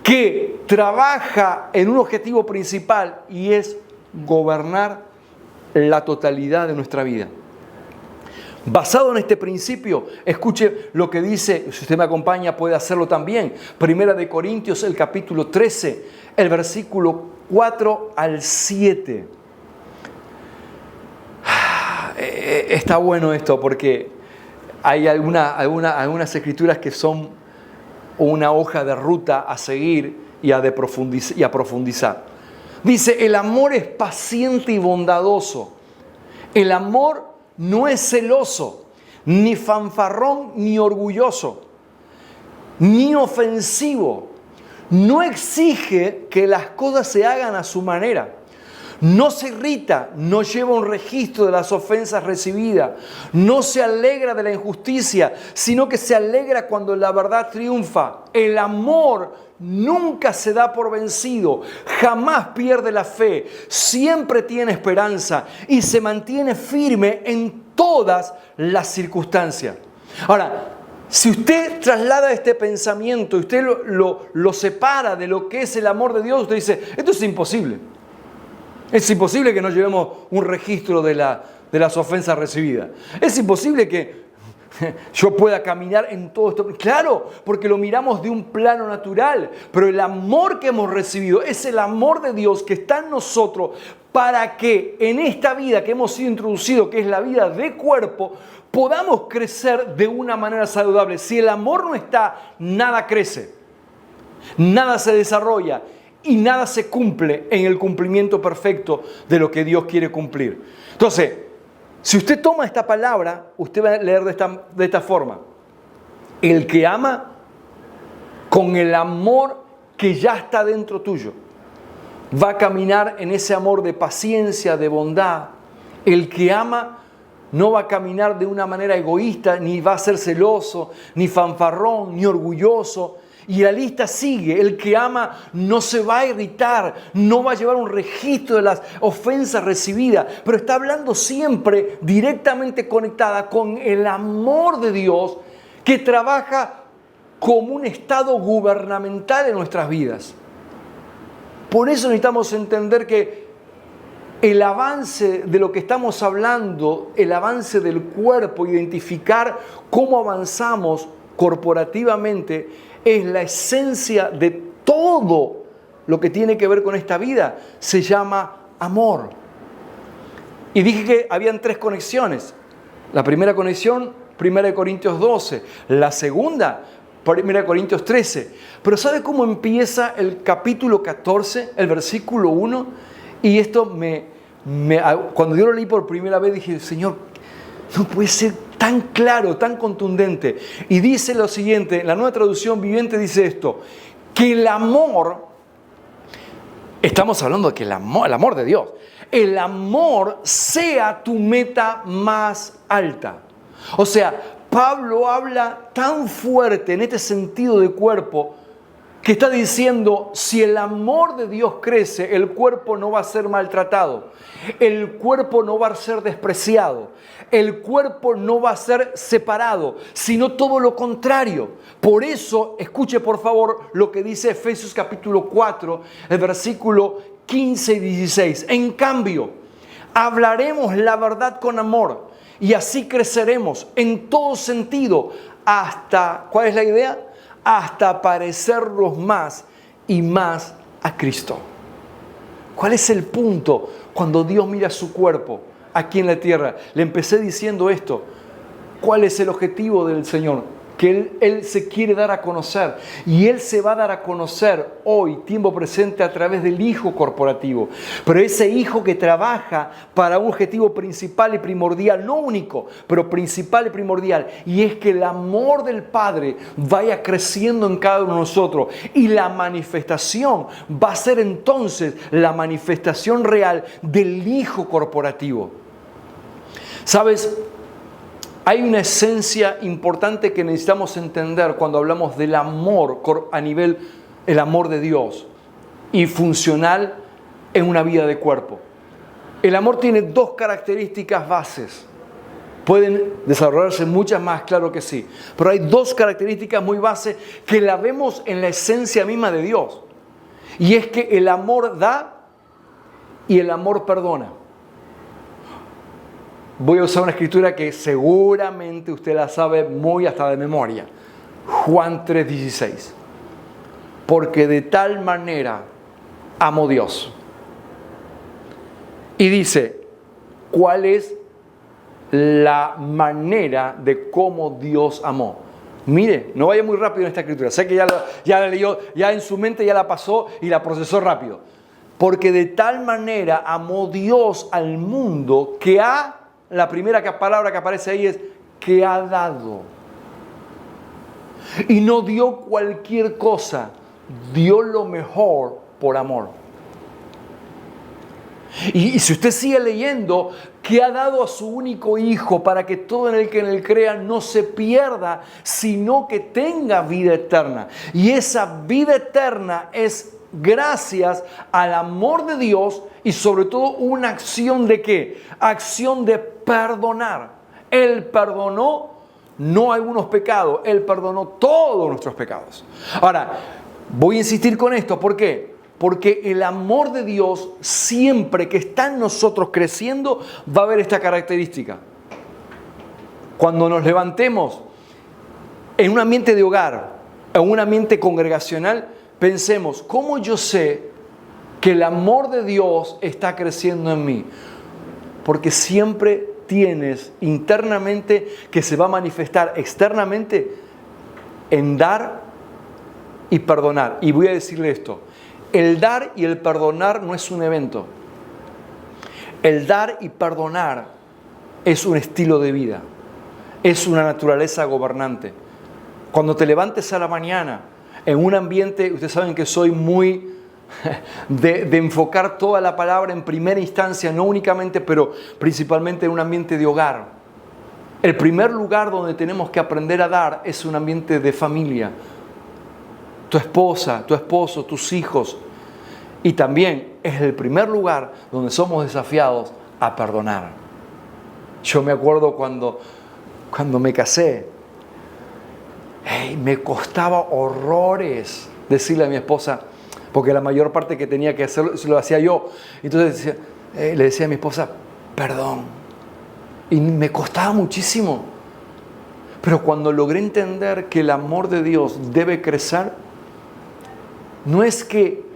que trabaja en un objetivo principal y es gobernar la totalidad de nuestra vida. Basado en este principio, escuche lo que dice, si usted me acompaña puede hacerlo también, Primera de Corintios, el capítulo 13, el versículo 4 al 7. Está bueno esto porque hay algunas escrituras que son una hoja de ruta a seguir y a profundizar. Dice, el amor es paciente y bondadoso. El amor no es celoso, ni fanfarrón, ni orgulloso, ni ofensivo. No exige que las cosas se hagan a su manera. No se irrita, no lleva un registro de las ofensas recibidas. No se alegra de la injusticia, sino que se alegra cuando la verdad triunfa. El amor nunca se da por vencido, jamás pierde la fe, siempre tiene esperanza y se mantiene firme en todas las circunstancias. Ahora, si usted traslada este pensamiento y usted lo separa de lo que es el amor de Dios, usted dice, esto es imposible. Es imposible que no llevemos un registro de las ofensas recibidas. Es imposible que yo pueda caminar en todo esto. Claro, porque lo miramos de un plano natural, pero el amor que hemos recibido es el amor de Dios que está en nosotros para que en esta vida que hemos sido introducidos, que es la vida de cuerpo, podamos crecer de una manera saludable. Si el amor no está, nada crece, nada se desarrolla y nada se cumple en el cumplimiento perfecto de lo que Dios quiere cumplir. Entonces, si usted toma esta palabra, usted va a leer de esta forma. El que ama con el amor que ya está dentro tuyo, va a caminar en ese amor de paciencia, de bondad. El que ama no va a caminar de una manera egoísta, ni va a ser celoso, ni fanfarrón, ni orgulloso. Y la lista sigue. El que ama no se va a irritar, no va a llevar un registro de las ofensas recibidas, pero está hablando siempre directamente conectada con el amor de Dios que trabaja como un estado gubernamental en nuestras vidas. Por eso necesitamos entender que el avance de lo que estamos hablando, el avance del cuerpo, identificar cómo avanzamos corporativamente, es la esencia de todo lo que tiene que ver con esta vida. Se llama amor. Y dije que habían 3 conexiones. La primera conexión, 1 Corintios 12. La segunda, 1 Corintios 13. Pero ¿sabe cómo empieza el capítulo 14, el versículo 1? Y esto cuando yo lo leí por primera vez dije, Señor, no puede ser tan claro, tan contundente. Y dice lo siguiente, la Nueva Traducción Viviente dice esto, que el amor, estamos hablando de que el amor de Dios, el amor sea tu meta más alta. O sea, Pablo habla tan fuerte en este sentido de cuerpo, que está diciendo, si el amor de Dios crece, el cuerpo no va a ser maltratado, el cuerpo no va a ser despreciado, el cuerpo no va a ser separado, sino todo lo contrario. Por eso, escuche por favor lo que dice Efesios capítulo 4, el versículo 15 y 16. En cambio, hablaremos la verdad con amor y así creceremos en todo sentido hasta, ¿cuál es la idea? Hasta parecernos más y más a Cristo. ¿Cuál es el punto cuando Dios mira su cuerpo aquí en la tierra? Le empecé diciendo esto. ¿Cuál es el objetivo del Señor? que Él se quiere dar a conocer. Y Él se va a dar a conocer hoy, tiempo presente, a través del Hijo corporativo. Pero ese Hijo que trabaja para un objetivo principal y primordial, no único, pero principal y primordial. Y es que el amor del Padre vaya creciendo en cada uno de nosotros. Y la manifestación va a ser entonces la manifestación real del Hijo corporativo. ¿Sabes? Hay una esencia importante que necesitamos entender cuando hablamos del amor a nivel, el amor de Dios y funcional en una vida de cuerpo. El amor tiene dos características bases. Pueden desarrollarse muchas más, claro que sí. Pero hay dos características muy bases que la vemos en la esencia misma de Dios. Y es que el amor da y el amor perdona. Voy a usar una escritura que seguramente usted la sabe muy hasta de memoria. Juan 3:16. Porque de tal manera amó Dios. Y dice, ¿cuál es la manera de cómo Dios amó? Mire, no vaya muy rápido en esta escritura. Sé que ya la leyó, ya en su mente ya la pasó y la procesó rápido. Porque de tal manera amó Dios al mundo que la primera palabra que aparece ahí es que ha dado. Y no dio cualquier cosa, dio lo mejor por amor. Y si usted sigue leyendo, que ha dado a su único Hijo para que todo en él crea no se pierda, sino que tenga vida eterna. Y esa vida eterna es gracias al amor de Dios y sobre todo una acción de ¿qué? Acción de perdonar. Él perdonó no algunos pecados, Él perdonó todos nuestros pecados. Ahora, voy a insistir con esto, ¿por qué? Porque el amor de Dios siempre que está en nosotros creciendo va a haber esta característica. Cuando nos levantemos en un ambiente de hogar, en un ambiente congregacional, pensemos, ¿cómo yo sé que el amor de Dios está creciendo en mí? Porque siempre tienes internamente que se va a manifestar externamente en dar y perdonar. Y voy a decirle esto, el dar y el perdonar no es un evento. El dar y perdonar es un estilo de vida, es una naturaleza gobernante. Cuando te levantes a la mañana, en un ambiente, ustedes saben que soy muy de enfocar toda la palabra en primera instancia, no únicamente, pero principalmente en un ambiente de hogar. El primer lugar donde tenemos que aprender a dar es un ambiente de familia. Tu esposa, tu esposo, tus hijos. Y también es el primer lugar donde somos desafiados a perdonar. Yo me acuerdo cuando me casé, me costaba horrores decirle a mi esposa, porque la mayor parte que tenía que hacerlo lo hacía yo. Entonces le decía a mi esposa, perdón. Y me costaba muchísimo. Pero cuando logré entender que el amor de Dios debe crecer, no es que,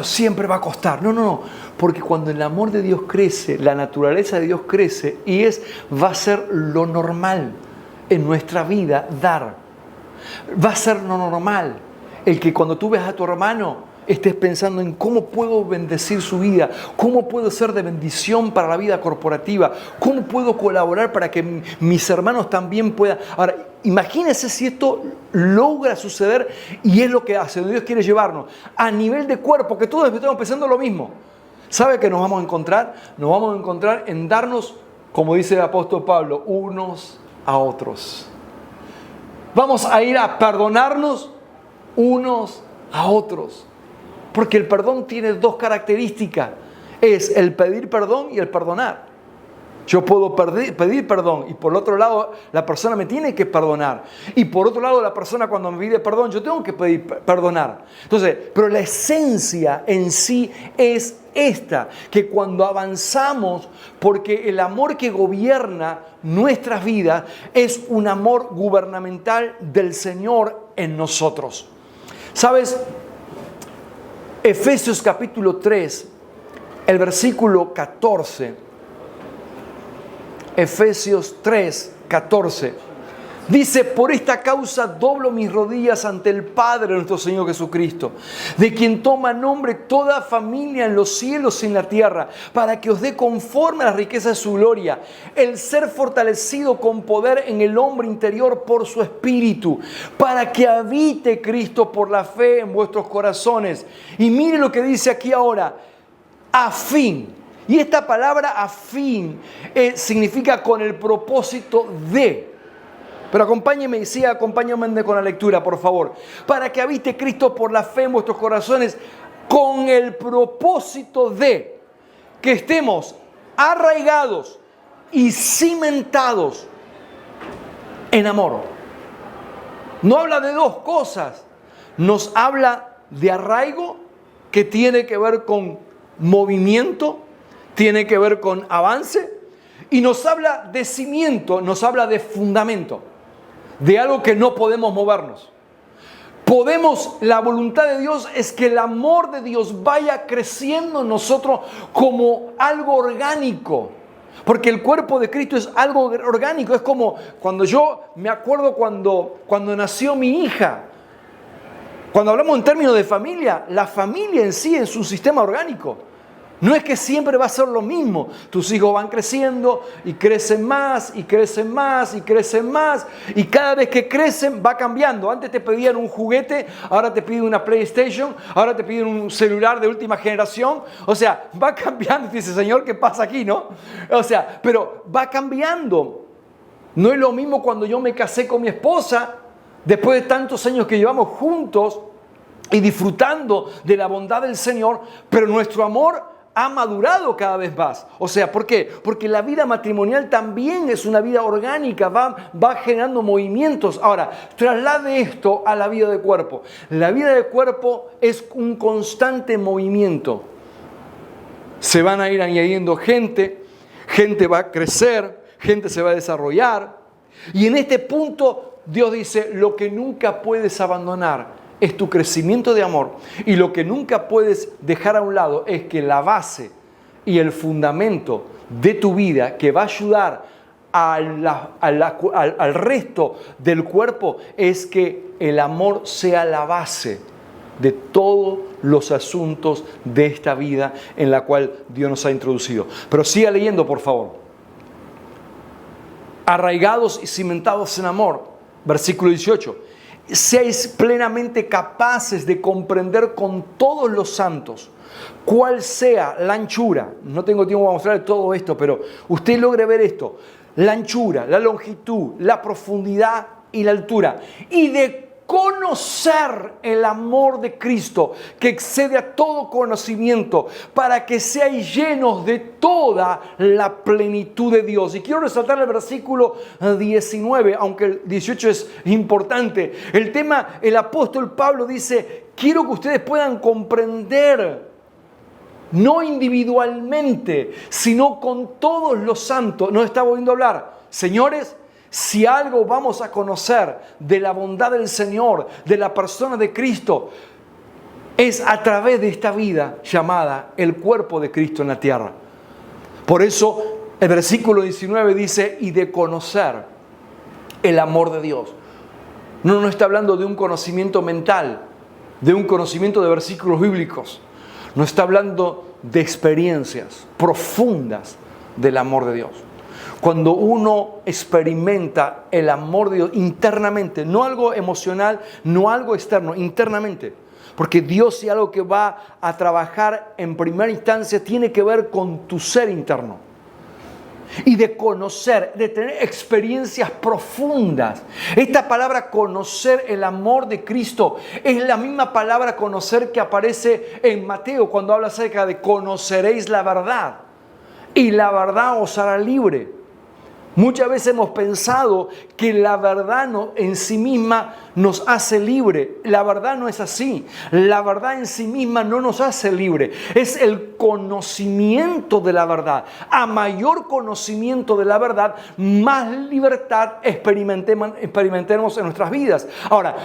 siempre va a costar. No. Porque cuando el amor de Dios crece, la naturaleza de Dios crece y va a ser lo normal en nuestra vida dar. Va a ser lo normal el que cuando tú ves a tu hermano estés pensando en cómo puedo bendecir su vida, cómo puedo ser de bendición para la vida corporativa, cómo puedo colaborar para que mis hermanos también puedan. Ahora, imagínense si esto logra suceder y es lo que hace, Dios quiere llevarnos a nivel de cuerpo, que todos estamos pensando lo mismo. ¿Sabe qué nos vamos a encontrar? Nos vamos a encontrar en darnos, como dice el apóstol Pablo, unos a otros. Vamos a ir a perdonarnos unos a otros. Porque el perdón tiene dos características. Es el pedir perdón y el perdonar. Yo puedo pedir perdón y por el otro lado la persona me tiene que perdonar. Y por otro lado la persona cuando me pide perdón yo tengo que perdonar. Entonces, pero la esencia en sí es esta, que cuando avanzamos, porque el amor que gobierna nuestras vidas es un amor gubernamental del Señor en nosotros. ¿Sabes? Efesios capítulo 3, el versículo 14. Efesios 3, 14. Dice, por esta causa doblo mis rodillas ante el Padre de nuestro Señor Jesucristo, de quien toma nombre toda familia en los cielos y en la tierra, para que os dé conforme a las riquezas de su gloria, el ser fortalecido con poder en el hombre interior por su Espíritu, para que habite Cristo por la fe en vuestros corazones. Y mire lo que dice aquí ahora, a fin. Y esta palabra a fin significa con el propósito de. Pero acompáñenme y siga, acompáñenme con la lectura, por favor. Para que habite Cristo por la fe en vuestros corazones, con el propósito de que estemos arraigados y cimentados en amor. No habla de dos cosas. Nos habla de arraigo, que tiene que ver con movimiento, tiene que ver con avance, y nos habla de cimiento, nos habla de fundamento, de algo que no podemos movernos. La voluntad de Dios es que el amor de Dios vaya creciendo en nosotros como algo orgánico. Porque el cuerpo de Cristo es algo orgánico. Es como cuando yo me acuerdo cuando nació mi hija. Cuando hablamos en términos de familia, la familia en sí es un sistema orgánico. No es que siempre va a ser lo mismo. Tus hijos van creciendo y crecen más y crecen más y crecen más. Y cada vez que crecen va cambiando. Antes te pedían un juguete, ahora te piden una PlayStation, ahora te piden un celular de última generación. O sea, va cambiando. Y dice, Señor, ¿qué pasa aquí, no? O sea, pero va cambiando. No es lo mismo cuando yo me casé con mi esposa, después de tantos años que llevamos juntos y disfrutando de la bondad del Señor, pero nuestro amor ha madurado cada vez más. O sea, ¿por qué? Porque la vida matrimonial también es una vida orgánica, va generando movimientos. Ahora, traslade esto a la vida de cuerpo. La vida de cuerpo es un constante movimiento. Se van a ir añadiendo gente va a crecer, gente se va a desarrollar. Y en este punto Dios dice, lo que nunca puedes abandonar es tu crecimiento de amor, y lo que nunca puedes dejar a un lado es que la base y el fundamento de tu vida que va a ayudar al resto del cuerpo es que el amor sea la base de todos los asuntos de esta vida en la cual Dios nos ha introducido. Pero siga leyendo, por favor. Arraigados y cimentados en amor, versículo 18. Seáis plenamente capaces de comprender con todos los santos cuál sea la anchura. No tengo tiempo para mostrar todo esto, pero usted logre ver esto. La anchura, la longitud, la profundidad y la altura. Y de conocer el amor de Cristo que excede a todo conocimiento, para que seáis llenos de toda la plenitud de Dios. Y quiero resaltar el versículo 19, aunque el 18 es importante. El apóstol Pablo dice, quiero que ustedes puedan comprender, no individualmente, sino con todos los santos. Nos está volviendo a hablar, señores, si algo vamos a conocer de la bondad del Señor, de la persona de Cristo, es a través de esta vida llamada el cuerpo de Cristo en la tierra. Por eso el versículo 19 dice, y de conocer el amor de Dios. No está hablando de un conocimiento mental, de un conocimiento de versículos bíblicos. No está hablando de experiencias profundas del amor de Dios. Cuando uno experimenta el amor de Dios internamente, no algo emocional, no algo externo, internamente. Porque Dios, si algo que va a trabajar en primera instancia, tiene que ver con tu ser interno. Y de conocer, de tener experiencias profundas. Esta palabra conocer el amor de Cristo es la misma palabra conocer que aparece en Mateo cuando habla acerca de conoceréis la verdad y la verdad os hará libre. Muchas veces hemos pensado que la verdad en sí misma nos hace libre. La verdad no es así. La verdad en sí misma no nos hace libre. Es el conocimiento de la verdad. A mayor conocimiento de la verdad, más libertad experimentemos en nuestras vidas. Ahora,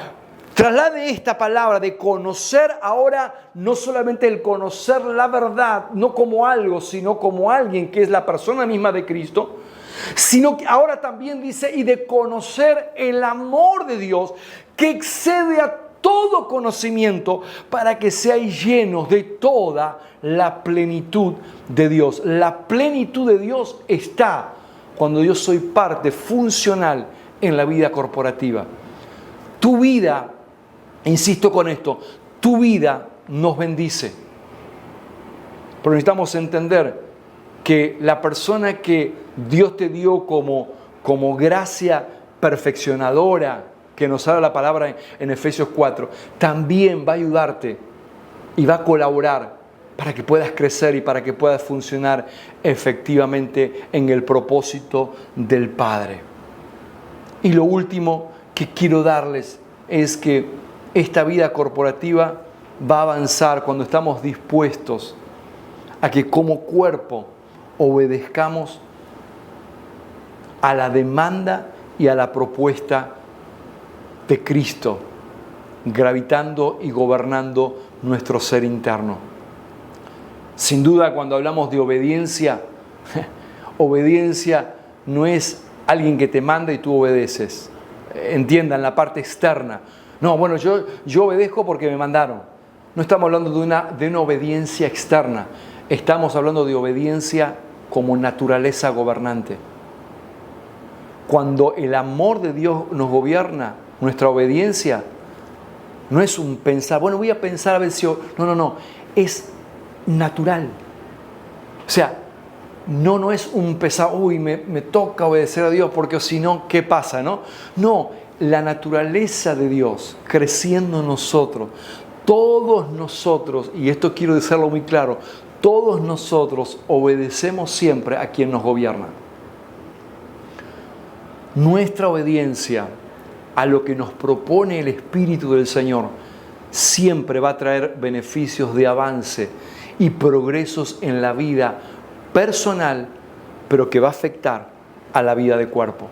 traslade esta palabra de conocer ahora no solamente el conocer la verdad, no como algo, sino como alguien que es la persona misma de Cristo, sino que ahora también dice, y de conocer el amor de Dios que excede a todo conocimiento, para que seáis llenos de toda la plenitud de Dios. La plenitud de Dios está cuando yo soy parte funcional en la vida corporativa. Tu vida, insisto con esto, tu vida nos bendice. Pero necesitamos entender que la persona que Dios te dio como gracia perfeccionadora, que nos habla la palabra en Efesios 4, también va a ayudarte y va a colaborar para que puedas crecer y para que puedas funcionar efectivamente en el propósito del Padre. Y lo último que quiero darles es que esta vida corporativa va a avanzar cuando estamos dispuestos a que como cuerpo obedezcamos a la demanda y a la propuesta de Cristo, gravitando y gobernando nuestro ser interno. Sin duda, cuando hablamos de obediencia, obediencia no es alguien que te manda y tú obedeces. Entiendan la parte externa. No, bueno, yo obedezco porque me mandaron. No estamos hablando de una obediencia externa. Estamos hablando de obediencia como naturaleza gobernante. Cuando el amor de Dios nos gobierna, nuestra obediencia no es un pensar, bueno, voy a pensar a ver si... No, es natural. O sea, no es un pensar, me toca obedecer a Dios porque si no, ¿qué pasa? No, la naturaleza de Dios creciendo en nosotros, todos nosotros, y esto quiero decirlo muy claro, todos nosotros obedecemos siempre a quien nos gobierna. Nuestra obediencia a lo que nos propone el Espíritu del Señor siempre va a traer beneficios de avance y progresos en la vida personal, pero que va a afectar a la vida de cuerpo.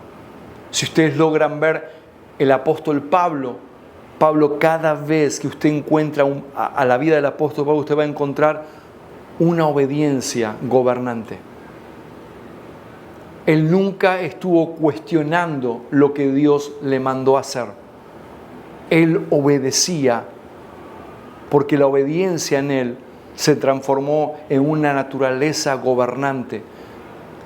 Si ustedes logran ver el apóstol Pablo, cada vez que usted encuentra a la vida del apóstol Pablo, usted va a encontrar una obediencia gobernante. Él nunca estuvo cuestionando lo que Dios le mandó hacer. Él obedecía porque la obediencia en él se transformó en una naturaleza gobernante.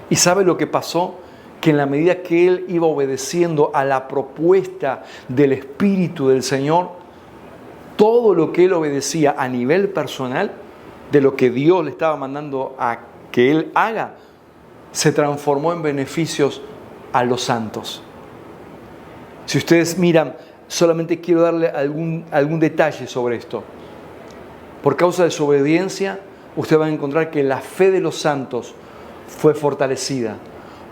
¿Y sabe lo que pasó? Que en la medida que él iba obedeciendo a la propuesta del Espíritu del Señor, todo lo que él obedecía a nivel personal, de lo que Dios le estaba mandando a que él haga, se transformó en beneficios a los santos. Si ustedes miran, solamente quiero darle algún detalle sobre esto. Por causa de su obediencia, usted va a encontrar que la fe de los santos fue fortalecida.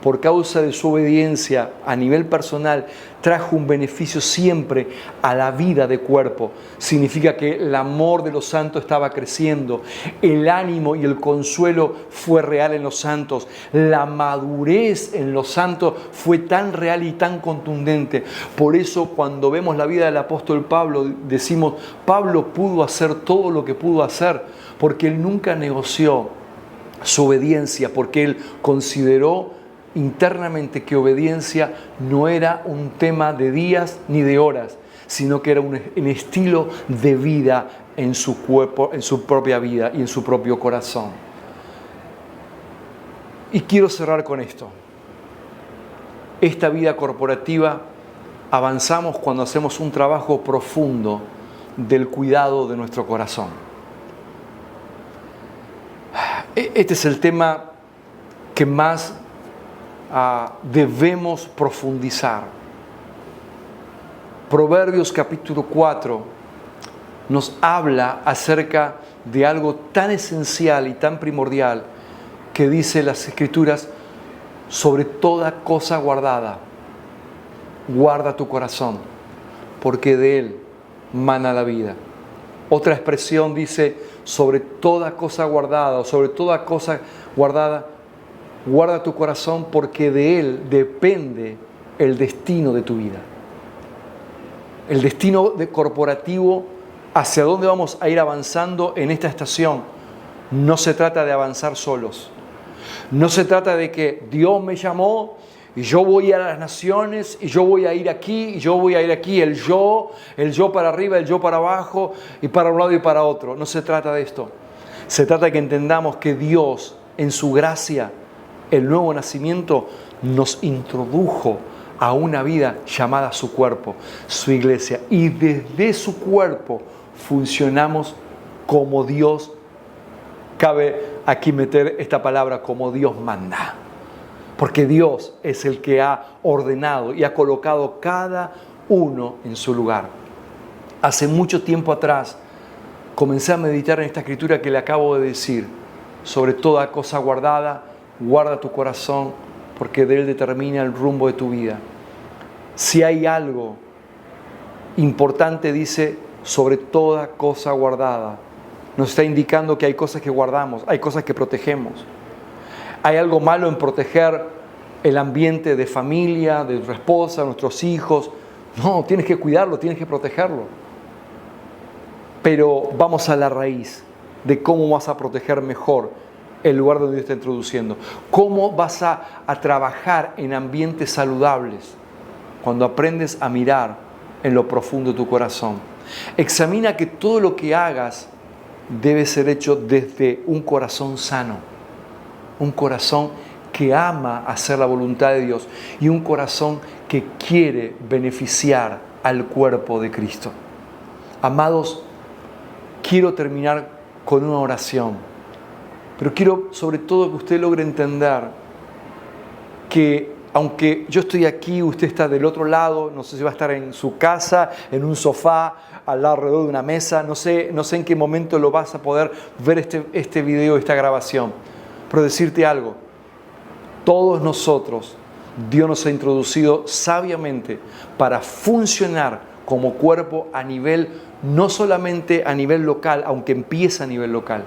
Por causa de su obediencia a nivel personal, trajo un beneficio siempre a la vida de cuerpo. Significa que el amor de los santos estaba creciendo, el ánimo y el consuelo fue real en los santos, la madurez en los santos fue tan real y tan contundente. Por eso cuando vemos la vida del apóstol Pablo, decimos, Pablo pudo hacer todo lo que pudo hacer, porque él nunca negoció su obediencia, porque él consideró internamente que obediencia no era un tema de días ni de horas, sino que era un estilo de vida en su cuerpo, en su propia vida y en su propio corazón. Y quiero cerrar con esto. Esta vida corporativa avanzamos cuando hacemos un trabajo profundo del cuidado de nuestro corazón. Este es el tema que más debemos profundizar. Proverbios capítulo 4 nos habla acerca de algo tan esencial y tan primordial que dice las Escrituras: sobre toda cosa guardada, guarda tu corazón, porque de él mana la vida. Otra expresión dice: sobre toda cosa guardada, o sobre toda cosa guardada, guarda tu corazón, porque de él depende el destino de tu vida. El destino corporativo, hacia dónde vamos a ir avanzando en esta estación, no se trata de avanzar solos. No se trata de que Dios me llamó y yo voy a las naciones, y yo voy a ir aquí, y yo voy a ir aquí, el yo para arriba, el yo para abajo, y para un lado y para otro. No se trata de esto. Se trata de que entendamos que Dios, en su gracia, el nuevo nacimiento, nos introdujo a una vida llamada su cuerpo, su iglesia. Y desde su cuerpo funcionamos como Dios. Cabe aquí meter esta palabra, como Dios manda. Porque Dios es el que ha ordenado y ha colocado cada uno en su lugar. Hace mucho tiempo atrás comencé a meditar en esta escritura que le acabo de decir. Sobre toda cosa guardada, guarda tu corazón, porque de él determina el rumbo de tu vida. Si hay algo importante, dice, sobre toda cosa guardada. Nos está indicando que hay cosas que guardamos, hay cosas que protegemos. ¿Hay algo malo en proteger el ambiente de familia, de nuestra esposa, de nuestros hijos? No, tienes que cuidarlo, tienes que protegerlo. Pero vamos a la raíz de cómo vas a proteger mejor el lugar donde Dios está introduciendo. ¿Cómo vas a trabajar en ambientes saludables? Cuando aprendes a mirar en lo profundo de tu corazón. Examina que todo lo que hagas debe ser hecho desde un corazón sano. Un corazón que ama hacer la voluntad de Dios y un corazón que quiere beneficiar al cuerpo de Cristo. Amados, quiero terminar con una oración, pero quiero sobre todo que usted logre entender que aunque yo estoy aquí, usted está del otro lado, no sé si va a estar en su casa, en un sofá, alrededor de una mesa, no sé en qué momento lo vas a poder ver este video, esta grabación. Pero decirte algo, todos nosotros, Dios nos ha introducido sabiamente para funcionar como cuerpo a nivel, no solamente a nivel local, aunque empieza a nivel local,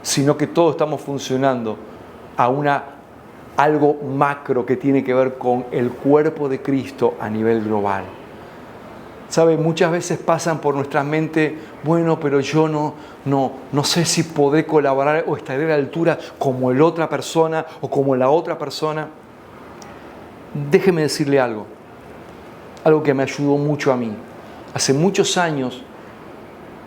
sino que todos estamos funcionando a algo macro que tiene que ver con el cuerpo de Cristo a nivel global. ¿Sabe? Muchas veces pasan por nuestra mente, bueno, pero yo no sé si podré colaborar o estaré a la altura como la otra persona o como la otra persona. Déjeme decirle algo que me ayudó mucho a mí. Hace muchos años,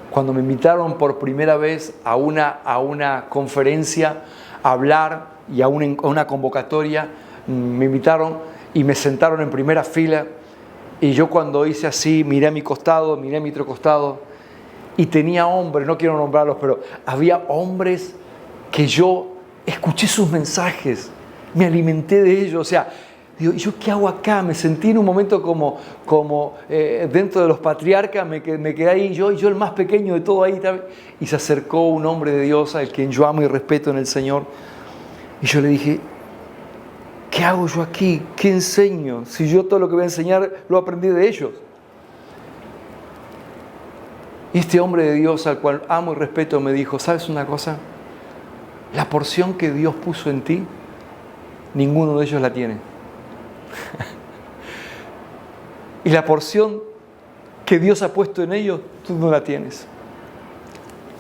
cuando me invitaron por primera vez a una conferencia a hablar y a una convocatoria, me invitaron y me sentaron en primera fila. Y yo cuando hice así, miré a mi costado, miré a mi otro costado, y tenía hombres, no quiero nombrarlos, pero había hombres que yo escuché sus mensajes, me alimenté de ellos. O sea, digo, ¿yo qué hago acá? Me sentí en un momento como dentro de los patriarcas, me quedé ahí, yo el más pequeño de todo ahí. Y se acercó un hombre de Dios, al quien yo amo y respeto en el Señor. Y yo le dije, ¿qué hago yo aquí? ¿Qué enseño? Si yo todo lo que voy a enseñar lo aprendí de ellos. Y este hombre de Dios, al cual amo y respeto, me dijo, ¿sabes una cosa? La porción que Dios puso en ti, ninguno de ellos la tiene. Y la porción que Dios ha puesto en ellos, tú no la tienes.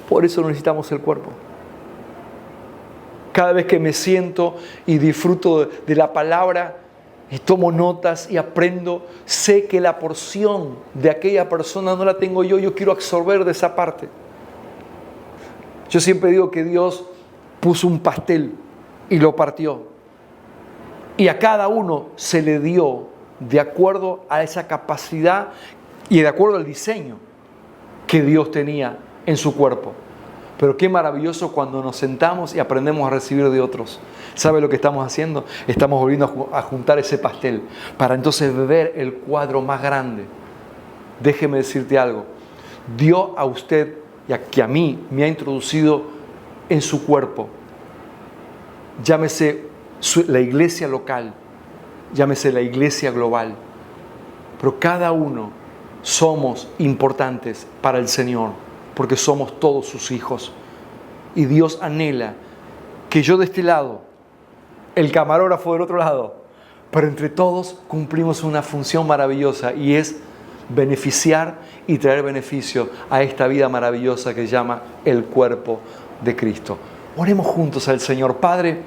Por eso necesitamos el cuerpo. Cada vez que me siento y disfruto de la palabra y tomo notas y aprendo, sé que la porción de aquella persona no la tengo yo quiero absorber de esa parte. Yo siempre digo que Dios puso un pastel y lo partió. Y a cada uno se le dio de acuerdo a esa capacidad y de acuerdo al diseño que Dios tenía en su cuerpo. Pero qué maravilloso cuando nos sentamos y aprendemos a recibir de otros. ¿Sabe lo que estamos haciendo? Estamos volviendo a juntar ese pastel para entonces ver el cuadro más grande. Déjeme decirte algo. Dios a usted y a mí me ha introducido en su cuerpo. Llámese la iglesia local, llámese la iglesia global. Pero cada uno somos importantes para el Señor, porque somos todos sus hijos. Y Dios anhela que yo de este lado, el camarógrafo del otro lado, pero entre todos cumplimos una función maravillosa, y es beneficiar y traer beneficio a esta vida maravillosa que se llama el cuerpo de Cristo. Oremos juntos al Señor. Padre,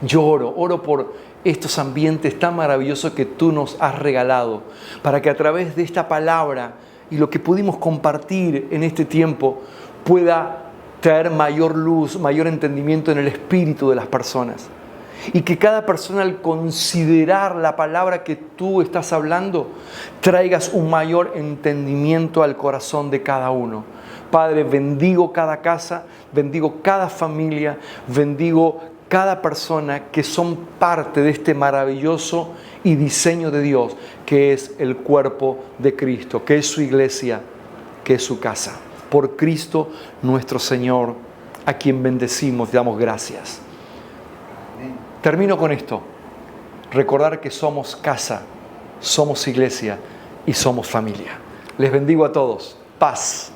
yo oro por estos ambientes tan maravillosos que tú nos has regalado, para que a través de esta palabra y lo que pudimos compartir en este tiempo pueda traer mayor luz, mayor entendimiento en el espíritu de las personas. Y que cada persona, al considerar la palabra que tú estás hablando, traigas un mayor entendimiento al corazón de cada uno. Padre, bendigo cada casa, bendigo cada familia, bendigo cada persona que son parte de este maravilloso y diseño de Dios, que es el cuerpo de Cristo, que es su iglesia, que es su casa. Por Cristo nuestro Señor, a quien bendecimos y damos gracias. Termino con esto. Recordar que somos casa, somos iglesia y somos familia. Les bendigo a todos. Paz.